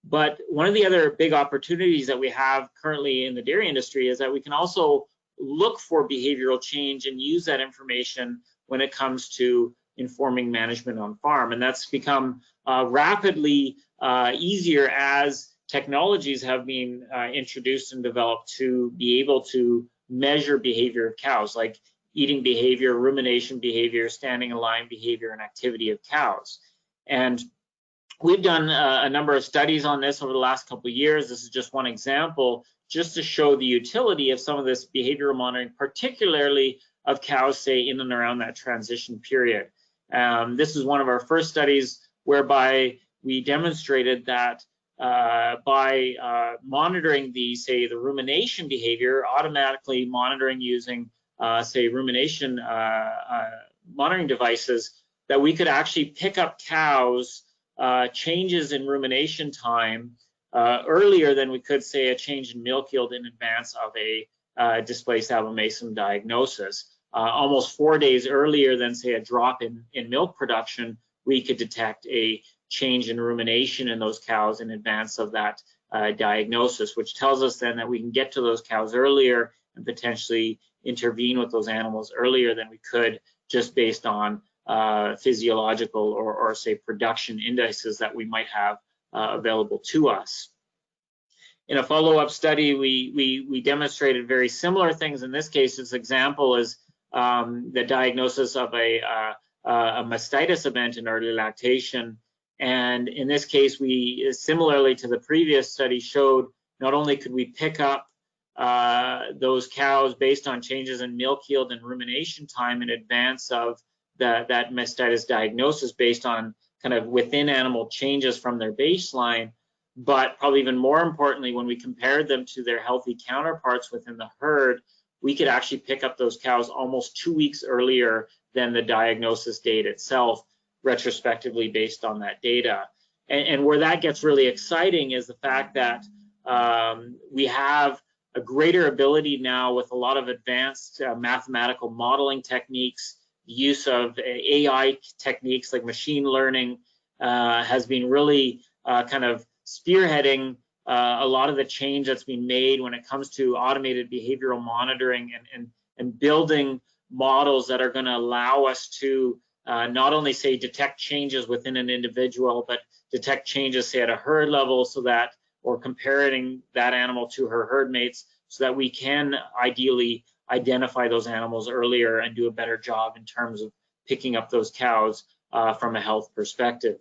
But one of the other big opportunities that we have currently in the dairy industry is that we can also look for behavioral change and use that information when it comes to informing management on farm. And that's become rapidly easier as technologies have been introduced and developed to be able to measure behavior of cows, like eating behavior, rumination behavior, standing in line behavior, and activity of cows. And we've done a number of studies on this over the last couple of years. This is just one example, just to show the utility of some of this behavioral monitoring, particularly of cows, say, in and around that transition period. This is one of our first studies whereby we demonstrated that by monitoring the rumination behavior, automatically monitoring using, say, rumination monitoring devices, that we could actually pick up cows' changes in rumination time earlier than we could, say, a change in milk yield in advance of a displaced abomasum diagnosis. Almost 4 days earlier than, say, a drop in milk production, we could detect a change in rumination in those cows in advance of that diagnosis, which tells us then that we can get to those cows earlier and potentially intervene with those animals earlier than we could just based on physiological or say production indices that we might have available to us. In a follow-up study, we demonstrated very similar things. In this case, this example is the diagnosis of a mastitis event in early lactation. And in this case, we, similarly to the previous study, showed not only could we pick up those cows based on changes in milk yield and rumination time in advance of that mastitis diagnosis based on kind of within animal changes from their baseline, but probably even more importantly, when we compared them to their healthy counterparts within the herd, we could actually pick up those cows almost 2 weeks earlier than the diagnosis date itself, retrospectively based on that data. And where that gets really exciting is the fact that we have a greater ability now with a lot of advanced mathematical modeling techniques. Use of AI techniques like machine learning has been really kind of spearheading a lot of the change that's been made when it comes to automated behavioral monitoring and building models that are going to allow us to not only say detect changes within an individual, but detect changes say at a herd level, so that, or comparing that animal to her herd mates, so that we can ideally identify those animals earlier and do a better job in terms of picking up those cows from a health perspective.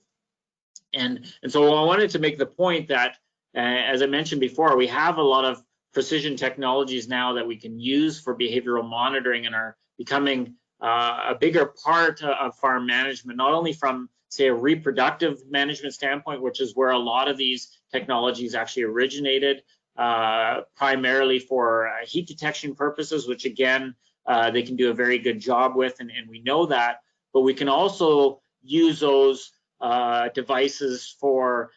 And so I wanted to make the point that, as I mentioned before, we have a lot of precision technologies now that we can use for behavioral monitoring and are becoming a bigger part of farm management, not only from, say, a reproductive management standpoint, which is where a lot of these technologies actually originated, primarily for heat detection purposes, which again, they can do a very good job with, and we know that, but we can also use those devices for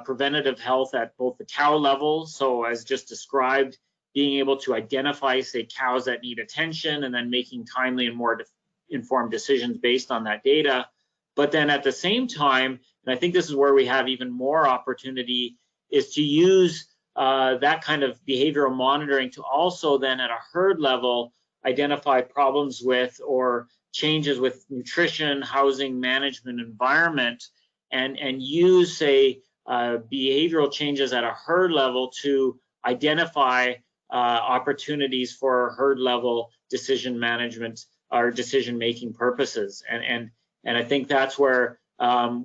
preventative health at both the cow level. So as just described, being able to identify, say, cows that need attention and then making timely and more informed decisions based on that data. But then at the same time, and I think this is where we have even more opportunity, is to use that kind of behavioral monitoring to also then at a herd level identify problems with or changes with nutrition, housing, management, environment, and use, say, behavioral changes at a herd level to identify opportunities for herd level decision management or decision making purposes. And I think that's where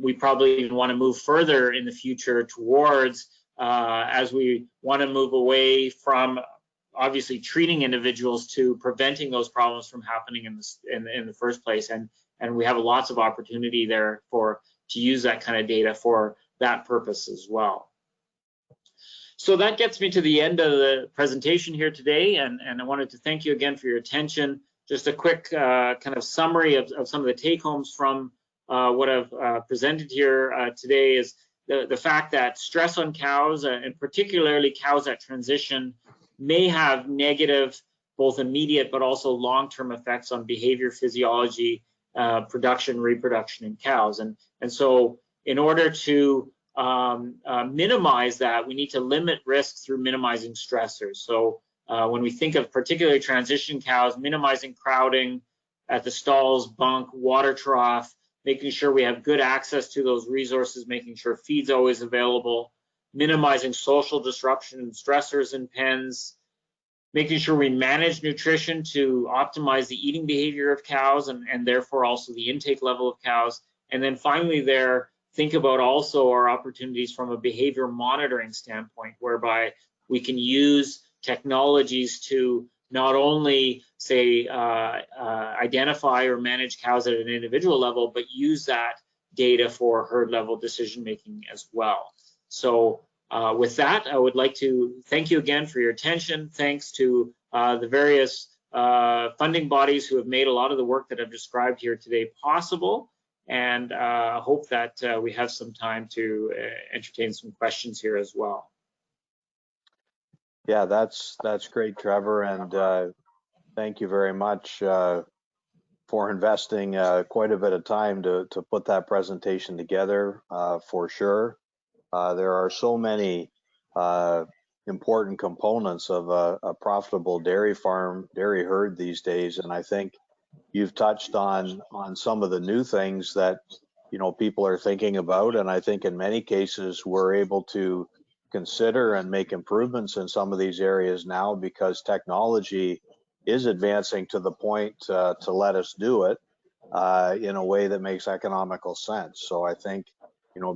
we probably even want to move further in the future towards, as we want to move away from obviously treating individuals to preventing those problems from happening in the first place. And we have lots of opportunity there to use that kind of data for that purpose as well. So that gets me to the end of the presentation here today, and I wanted to thank you again for your attention. Just a quick kind of summary of some of the take-homes from what I've presented here today is the fact that stress on cows, and particularly cows at transition, may have negative, both immediate but also long-term effects on behavior, physiology, production, reproduction in cows. And so in order to minimize that, we need to limit risk through minimizing stressors. So when we think of particularly transition cows, minimizing crowding at the stalls, bunk, water trough, making sure we have good access to those resources, making sure feed's always available, minimizing social disruption and stressors in pens, making sure we manage nutrition to optimize the eating behavior of cows and therefore also the intake level of cows. And then finally there, think about also our opportunities from a behavior monitoring standpoint, whereby we can use technologies to not only, say, identify or manage cows at an individual level, but use that data for herd level decision making as well. So with that, I would like to thank you again for your attention. Thanks to the various funding bodies who have made a lot of the work that I've described here today possible, and hope that we have some time to entertain some questions here as well. Yeah, that's great, Trevor, and thank you very much for investing quite a bit of time to put that presentation together, for sure. There are so many important components of a profitable dairy herd these days, and I think you've touched on some of the new things that people are thinking about, and I think in many cases we're able to consider and make improvements in some of these areas now because technology is advancing to the point to let us do it in a way that makes economical sense. So I think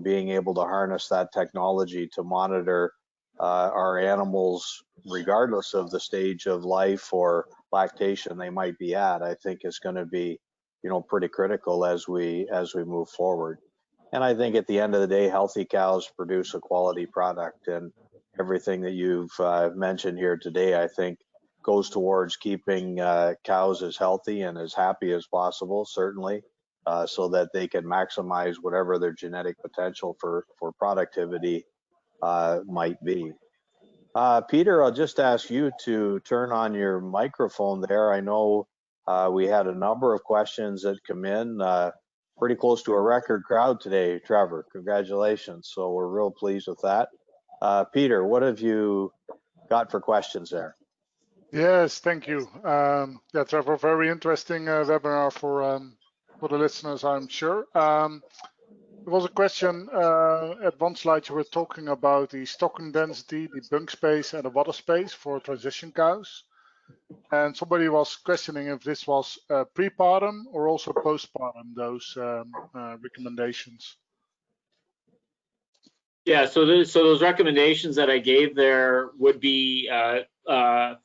being able to harness that technology to monitor our animals regardless of the stage of life or lactation they might be at, I think is going to be pretty critical as we move forward. And I think at the end of the day, healthy cows produce a quality product, and everything that you've mentioned here today, I think, goes towards keeping cows as healthy and as happy as possible, certainly, so that they can maximize whatever their genetic potential for productivity might be. Peter, I'll just ask you to turn on your microphone there. I know we had a number of questions that come in. Pretty close to a record crowd today, Trevor. Congratulations. So we're real pleased with that. Peter, what have you got for questions there? Yes, thank you. Yeah, Trevor, very interesting webinar for the listeners, I'm sure. There was a question at one slide. You were talking about the stocking density, the bunk space, and the water space for transition cows. And somebody was questioning if this was prepartum or also postpartum, those recommendations. Yeah, so those recommendations that I gave there would be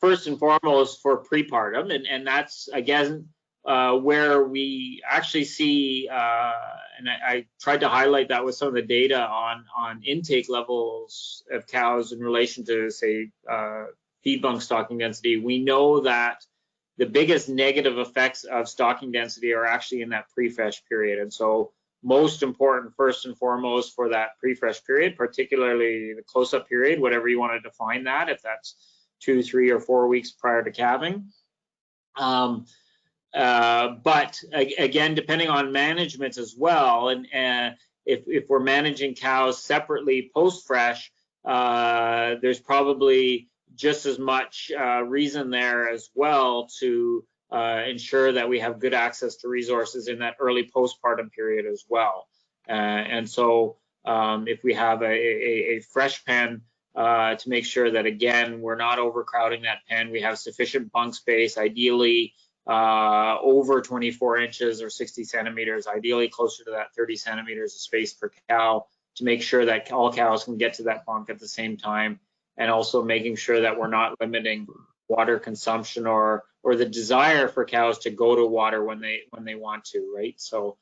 first and foremost for prepartum, and that's again where we actually see, and I tried to highlight that with some of the data on intake levels of cows in relation to, say, feed bunk stocking density. We know that the biggest negative effects of stocking density are actually in that pre-fresh period, and so most important first and foremost for that pre-fresh period, particularly the close-up period, whatever you want to define that, if that's 2, 3, or 4 weeks prior to calving. But again, depending on management as well, and if we're managing cows separately post-fresh, there's probably just as much reason there as well to ensure that we have good access to resources in that early postpartum period as well. And so if we have a fresh pen, to make sure that, again, we're not overcrowding that pen, we have sufficient bunk space, ideally over 24 inches or 60 centimeters, ideally closer to that 30 centimeters of space per cow, to make sure that all cows can get to that bunk at the same time, and also making sure that we're not limiting water consumption or the desire for cows to go to water when they want to, right? So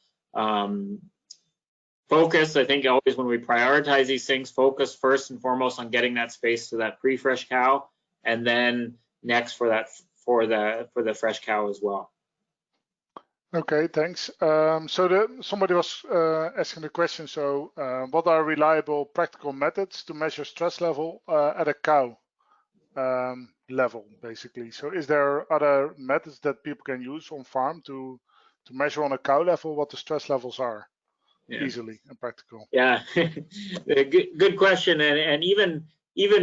focus, I think always when we prioritize these things, focus first and foremost on getting that space to that pre-fresh cow, and then next for the fresh cow as well. Okay, thanks. Somebody was asking the question, so what are reliable practical methods to measure stress level at a cow level, basically? So is there other methods that people can use on farm to measure on a cow level what the stress levels are? Yeah. Easily and practical? Yeah, good question. And even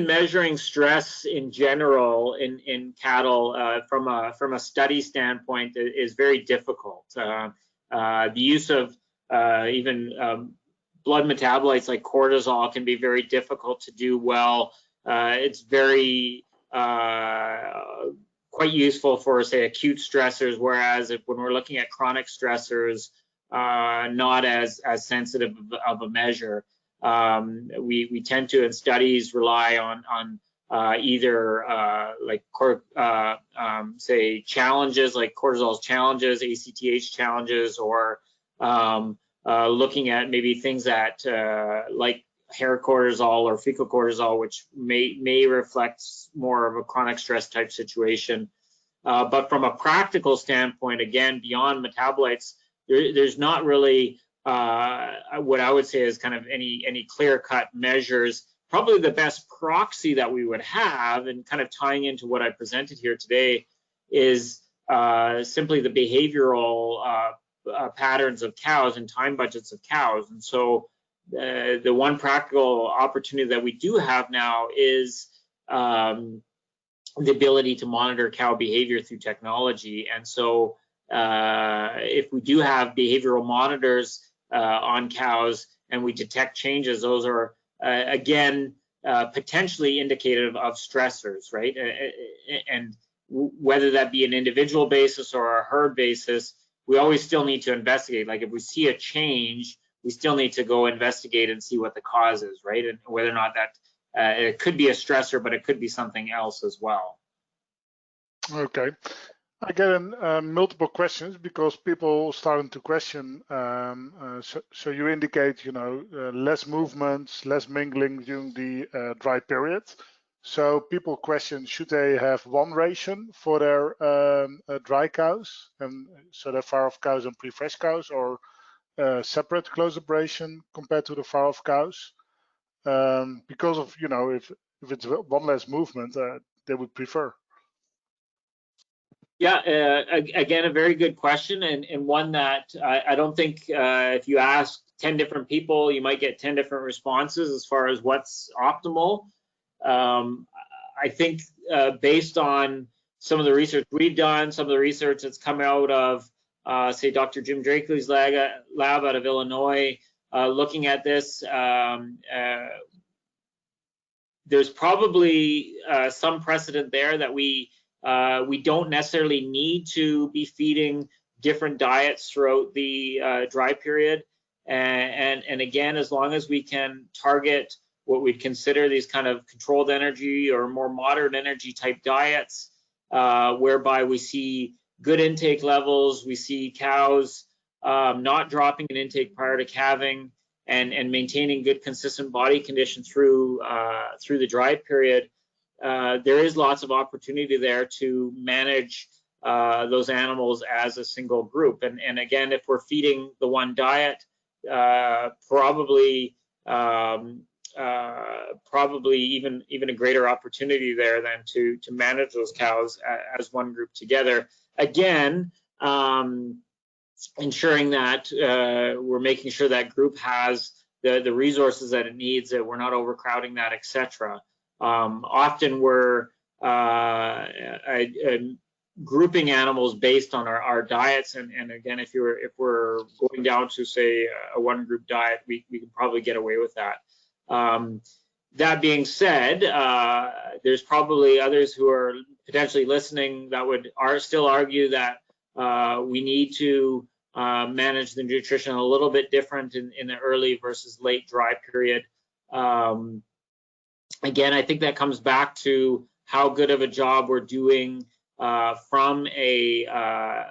measuring stress in general in cattle from a study standpoint is very difficult. The use of even blood metabolites like cortisol can be very difficult to do well. It's very quite useful for, say, acute stressors, whereas when we're looking at chronic stressors, not as sensitive of a measure. We tend to, in studies, rely on either say challenges like cortisol's challenges, ACTH challenges, or looking at maybe things that like hair cortisol or fecal cortisol, which may reflect more of a chronic stress type situation. But from a practical standpoint, again, beyond metabolites, there's not really what I would say is kind of any clear-cut measures. Probably the best proxy that we would have, and kind of tying into what I presented here today, is simply the behavioral patterns of cows and time budgets of cows. And so the one practical opportunity that we do have now is the ability to monitor cow behavior through technology. And so if we do have behavioral monitors on cows and we detect changes, those are again potentially indicative of stressors, right? And whether that be an individual basis or a herd basis, we always still need to investigate. Like if we see a change, we still need to go investigate and see what the cause is, right? And whether or not that it could be a stressor, but it could be something else as well. Okay. I get multiple questions because people starting to question. So you indicate, less movements, less mingling during the dry period. So people question, should they have one ration for their dry cows, and so their far-off cows and pre-fresh cows, or separate close-up ration compared to the far-off cows? Because of, if it's one less movement, they would prefer. Yeah, again, a very good question, and one that I don't think if you ask 10 different people, you might get 10 different responses as far as what's optimal. I think based on some of the research we've done, some of the research that's come out of, say, Dr. Jim Drakeley's lab out of Illinois, looking at this. There's probably some precedent there that we don't necessarily need to be feeding different diets throughout the dry period. And again, as long as we can target what we'd consider these kind of controlled energy or more moderate energy type diets, whereby we see good intake levels, we see cows not dropping in intake prior to calving, and maintaining good consistent body condition through the dry period, there is lots of opportunity there to manage those animals as a single group. And again, if we're feeding the one diet, probably even a greader opportunity there than to manage those cows as one group together. Again, ensuring that we're making sure that group has the resources that it needs, that we're not overcrowding that, etc. Often we're grouping animals based on our diets, and again, if we're going down to say a one group diet, we can probably get away with that. That being said, there's probably others who are potentially listening that would still argue that we need to manage the nutrition a little bit different in the early versus late dry period. Again, I think that comes back to how good of a job we're doing from a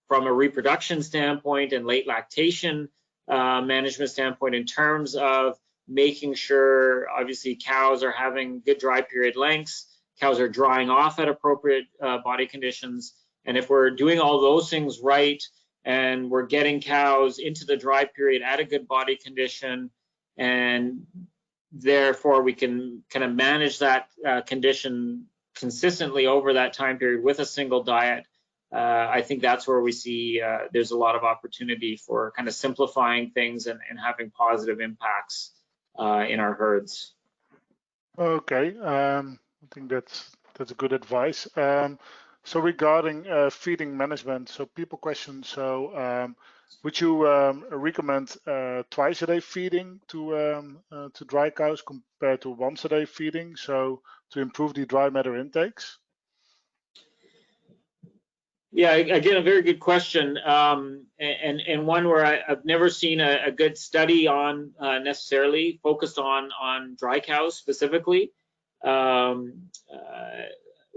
reproduction standpoint and late lactation management standpoint, in terms of making sure, obviously, cows are having good dry period lengths, cows are drying off at appropriate body conditions, and if we're doing all those things right, and we're getting cows into the dry period at a good body condition, and therefore we can kind of manage that condition consistently over that time period with a single diet, I think that's where we see there's a lot of opportunity for kind of simplifying things and having positive impacts in our herds. Okay, I think that's good advice. So regarding feeding management, so people question, so would you recommend twice a day feeding to dry cows compared to once a day feeding, so to improve the dry matter intakes? Yeah, again, a very good question, and one where I've never seen a good study on necessarily focused on dry cows specifically.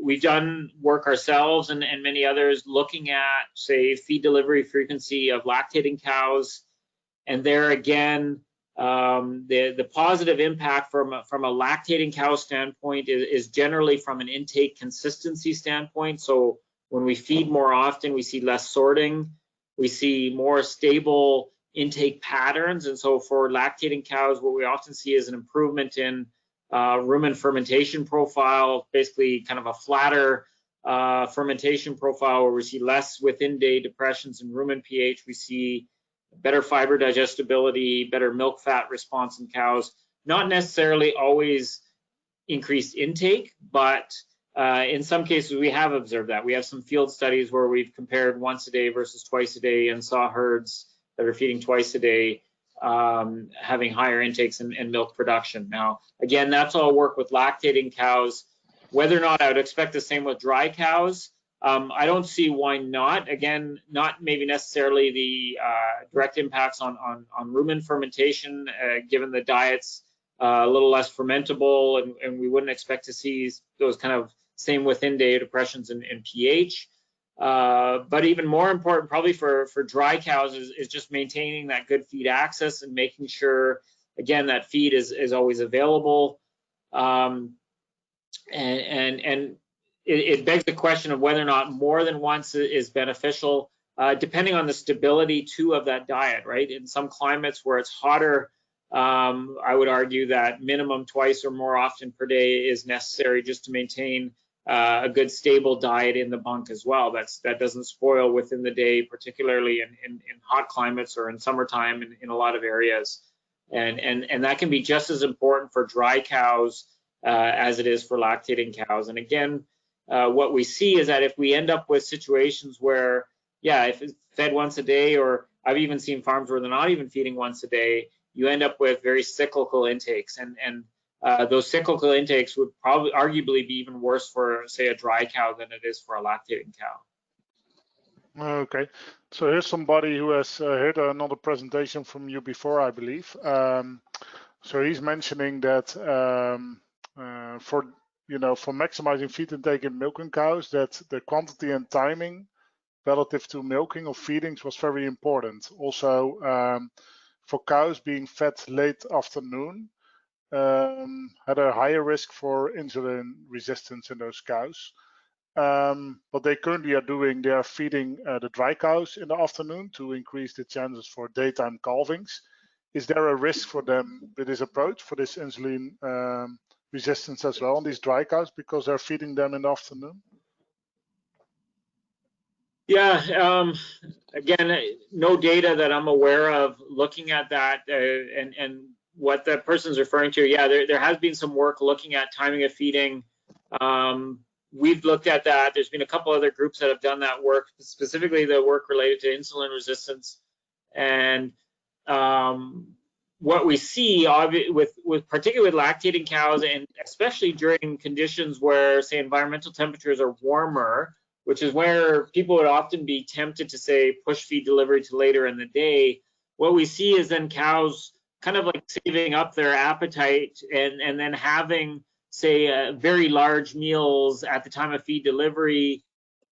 We've done work ourselves and many others looking at, say, feed delivery frequency of lactating cows, and there again, the positive impact from a lactating cow standpoint is generally from an intake consistency standpoint. So when we feed more often, we see less sorting, we see more stable intake patterns, and so for lactating cows, what we often see is an improvement in rumen fermentation profile, basically kind of a flatter fermentation profile where we see less within day depressions in rumen pH. We see better fiber digestibility, better milk fat response in cows. Not necessarily always increased intake, but in some cases we have observed that. We have some field studies where we've compared once a day versus twice a day and saw herds that are feeding twice a day having higher intakes and milk production. Now, again, that's all work with lactating cows. Whether or not I would expect the same with dry cows, I don't see why not. Again, not maybe necessarily the direct impacts on rumen fermentation, given the diet's a little less fermentable, and we wouldn't expect to see those kind of same within day depressions in pH. But even more important probably for dry cows is just maintaining that good feed access and making sure, again, that feed is always available. And it begs the question of whether or not more than once is beneficial, depending on the stability too of that diet, right? In some climates where it's hotter, I would argue that minimum twice or more often per day is necessary just to maintain a good stable diet in the bunk as well. That doesn't spoil within the day, particularly in hot climates or in summertime in a lot of areas. And that can be just as important for dry cows as it is for lactating cows. And again, what we see is that if we end up with situations where, yeah, if it's fed once a day, or I've even seen farms where they're not even feeding once a day, you end up with very cyclical intakes, and those cyclical intakes would probably arguably be even worse for, say, a dry cow than it is for a lactating cow. Okay, so here's somebody who has heard another presentation from you before, I believe. So he's mentioning that for maximizing feed intake in milking cows, that the quantity and timing relative to milking or feedings was very important. Also, for cows being fed late afternoon, had a higher risk for insulin resistance in those cows. What they currently are doing, they are feeding the dry cows in the afternoon to increase the chances for daytime calvings. Is there a risk for them with this approach, for this insulin resistance as well on these dry cows, because they're feeding them in the afternoon? Yeah, again, no data that I'm aware of looking at that, and what that person's referring to. Yeah, there has been some work looking at timing of feeding. We've looked at that. There's been a couple other groups that have done that work, specifically the work related to insulin resistance. And what we see with particularly with lactating cows, and especially during conditions where, say, environmental temperatures are warmer, which is where people would often be tempted to, say, push feed delivery to later in the day, what we see is then cows kind of like saving up their appetite and then having, say, very large meals at the time of feed delivery,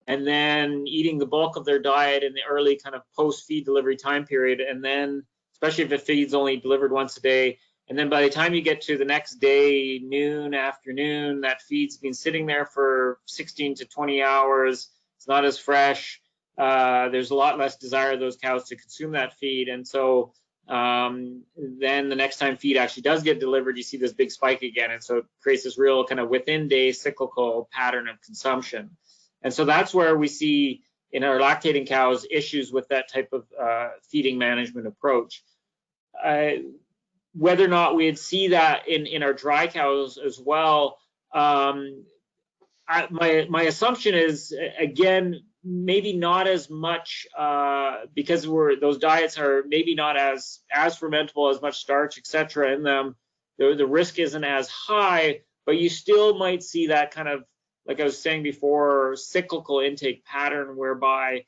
and then eating the bulk of their diet in the early kind of post-feed delivery time period, and then, especially if the feed's only delivered once a day, and then by the time you get to the next day, noon, afternoon, that feed's been sitting there for 16 to 20 hours. It's not as fresh. There's a lot less desire of those cows to consume that feed, and so then the next time feed actually does get delivered, you see this big spike again, and so it creates this real kind of within day cyclical pattern of consumption. And so that's where we see in our lactating cows issues with that type of feeding management approach. Whether or not we'd see that in our dry cows as well, my assumption is, again, maybe not as much, because those diets are maybe not as fermentable, as much starch, etc. in them. The risk isn't as high, but you still might see that kind of, like I was saying before, cyclical intake pattern whereby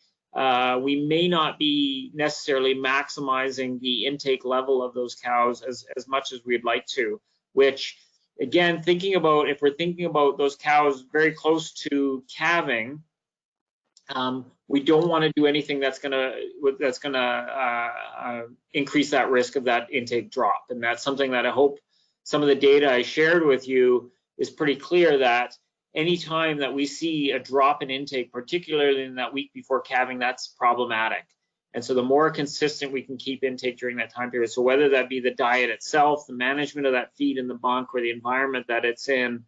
we may not be necessarily maximizing the intake level of those cows as much as we'd like to, which, again, if we're thinking about those cows very close to calving, we don't want to do anything that's gonna increase that risk of that intake drop. And that's something that I hope some of the data I shared with you is pretty clear, that anytime that we see a drop in intake, particularly in that week before calving, that's problematic. And so the more consistent we can keep intake during that time period, so whether that be the diet itself, the management of that feed in the bunk, or the environment that it's in,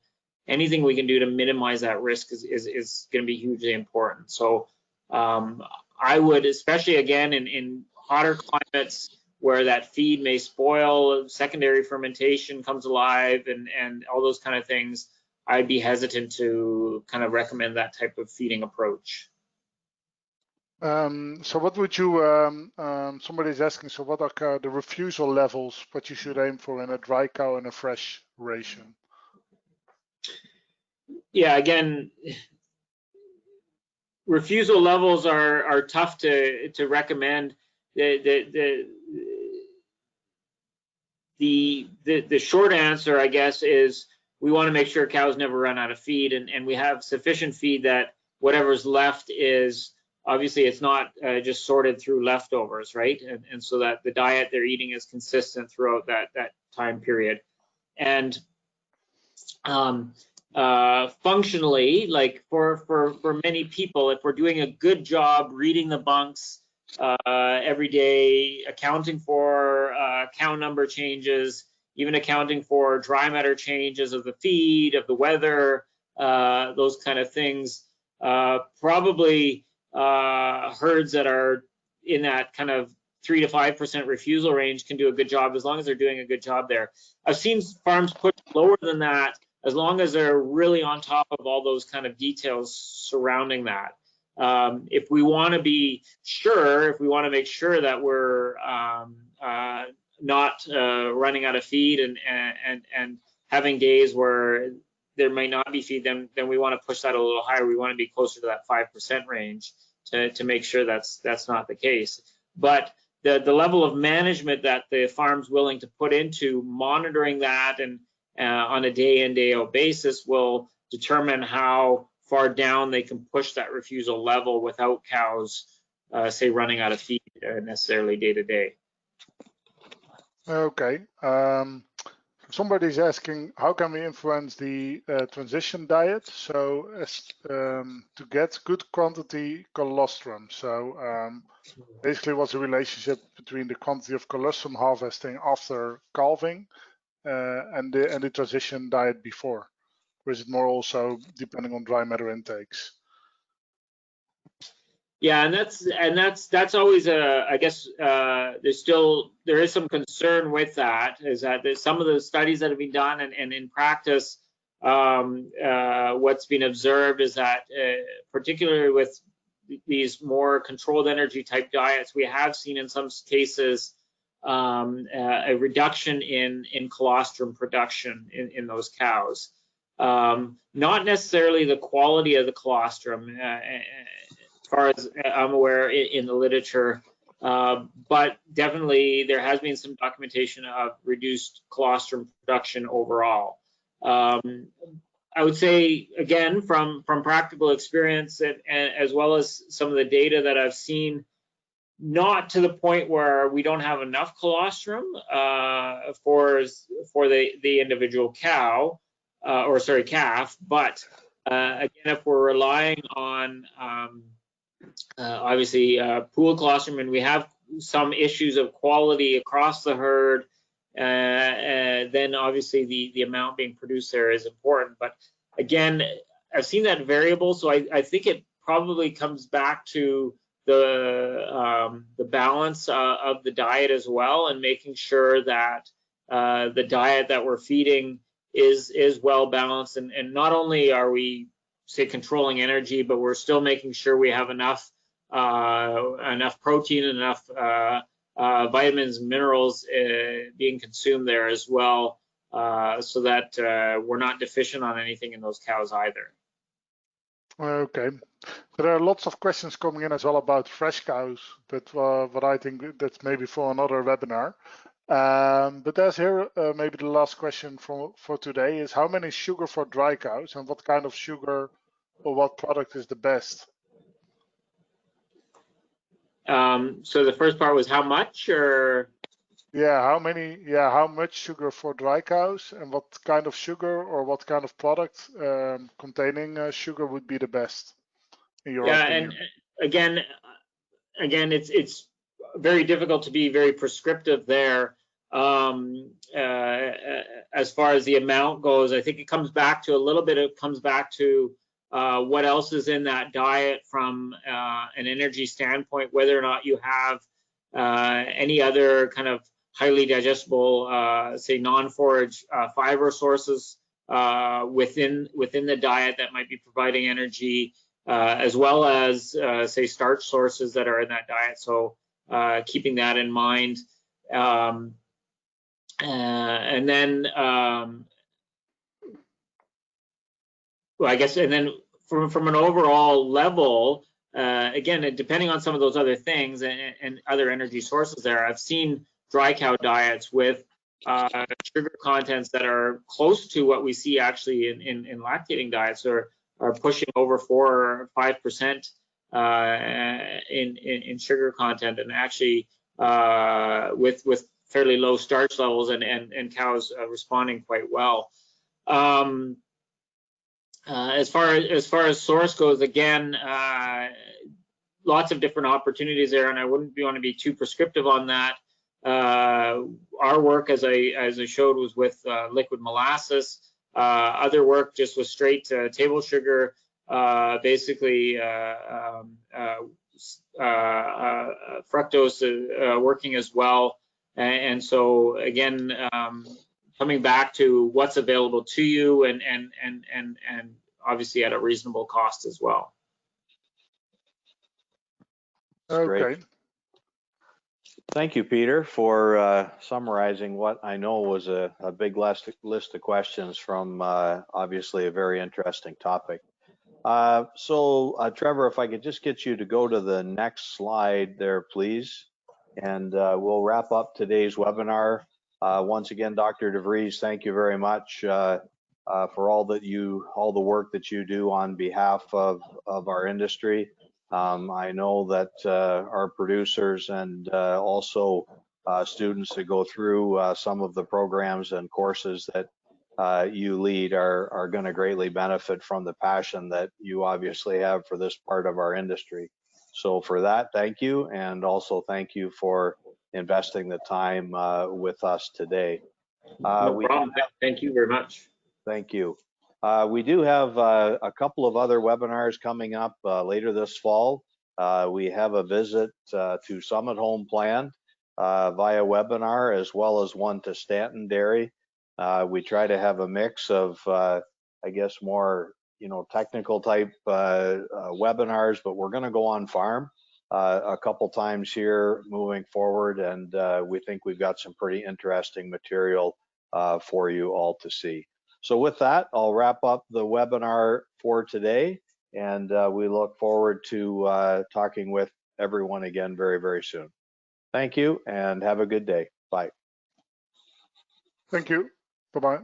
anything we can do to minimize that risk is going to be hugely important. So I would, especially again in hotter climates where that feed may spoil, secondary fermentation comes alive, and all those kind of things, I'd be hesitant to kind of recommend that type of feeding approach. So what would you, somebody's asking, so what are the refusal levels, what you should aim for in a dry cow and a fresh ration? Yeah, again, refusal levels are tough to recommend. The short answer, I guess, is we want to make sure cows never run out of feed, and we have sufficient feed that whatever's left is, obviously, it's not just sorted through leftovers, right? And so that the diet they're eating is consistent throughout that time period. And functionally, like for many people, if we're doing a good job reading the bunks every day, accounting for cow number changes, even accounting for dry matter changes of the feed, of the weather, those kind of things, probably herds that are in that kind of 3 to 5% refusal range can do a good job, as long as they're doing a good job there. I've seen farms put lower than that, as long as they're really on top of all those kind of details surrounding that. If we want to be sure, if we want to make sure that we're not running out of feed and having days where there may not be feed, then we want to push that a little higher. We want to be closer to that 5% range to make sure that's not the case. But the level of management that the farm's willing to put into monitoring that and on a day in, day out basis will determine how far down they can push that refusal level without cows, say, running out of feed necessarily day to day. Okay. Somebody's asking, how can we influence the transition diet so as to get good quantity colostrum? So basically, what's the relationship between the quantity of colostrum harvesting after calving and the transition diet before? Or is it more also depending on dry matter intakes? Yeah, and that's always I guess there is some concern with that, is that there's some of the studies that have been done and in practice what's been observed is that particularly with these more controlled energy type diets, we have seen in some cases a reduction in colostrum production in those cows. Not necessarily the quality of the colostrum, as far as I'm aware in the literature, but definitely there has been some documentation of reduced colostrum production overall. I would say, again, from practical experience and as well as some of the data that I've seen, not to the point where we don't have enough colostrum for the individual cow, calf, but again, if we're relying on obviously pool colostrum, and we have some issues of quality across the herd, then obviously the amount being produced there is important. But again, I've seen that variable, so I think it probably comes back to the balance of the diet as well, and making sure that the diet that we're feeding is well balanced, and not only are we, say, controlling energy, but we're still making sure we have enough protein and enough vitamins and minerals being consumed there as well, so that we're not deficient on anything in those cows either. Okay. There are lots of questions coming in as well about fresh cows, but I think that's maybe for another webinar. But there's here maybe the last question for today is, how many sugar for dry cows, and what kind of sugar or what product is the best? So the first part was how much, or? Yeah, how much sugar for dry cows, and what kind of sugar or what kind of product containing sugar would be the best in your opinion? And again, it's very difficult to be very prescriptive there. As far as the amount goes, I think it comes back to what else is in that diet from an energy standpoint, whether or not you have any other kind of highly digestible, say, non-forage fiber sources within the diet that might be providing energy, as well as, say, starch sources that are in that diet. So keeping that in mind. And then, well, I guess, and then from an overall level, again, depending on some of those other things and other energy sources there, I've seen dry cow diets with sugar contents that are close to what we see actually in lactating diets, or are pushing over 4 or 5% in sugar content, and actually with fairly low starch levels, and cows responding quite well. As far as source goes, again, lots of different opportunities there, and I wouldn't want to be too prescriptive on that. Our work, as I showed, was with liquid molasses. Other work just with straight table sugar, basically fructose working as well. And so again, coming back to what's available to you, and obviously at a reasonable cost as well. Okay. Thank you, Peter, for summarizing what I know was a big list of questions from obviously a very interesting topic. Trevor, if I could just get you to go to the next slide there, please. And we'll wrap up today's webinar. Once again, Dr. DeVries, thank you very much for all the work that you do on behalf of our industry. I know that our producers and also students that go through some of the programs and courses that you lead are going to greatly benefit from the passion that you obviously have for this part of our industry. So for that, thank you, and also thank you for investing the time with us today. No problem. Thank you very much. Thank you. We do have a couple of other webinars coming up later this fall. We have a visit to Summit Home planned via webinar, as well as one to Stanton Dairy. We try to have a mix of, I guess, more technical type webinars, but we're going to go on farm a couple times here moving forward, and we think we've got some pretty interesting material for you all to see. So with that, I'll wrap up the webinar for today, and we look forward to talking with everyone again very, very soon. Thank you, and have a good day. Bye. Thank you. Bye-bye.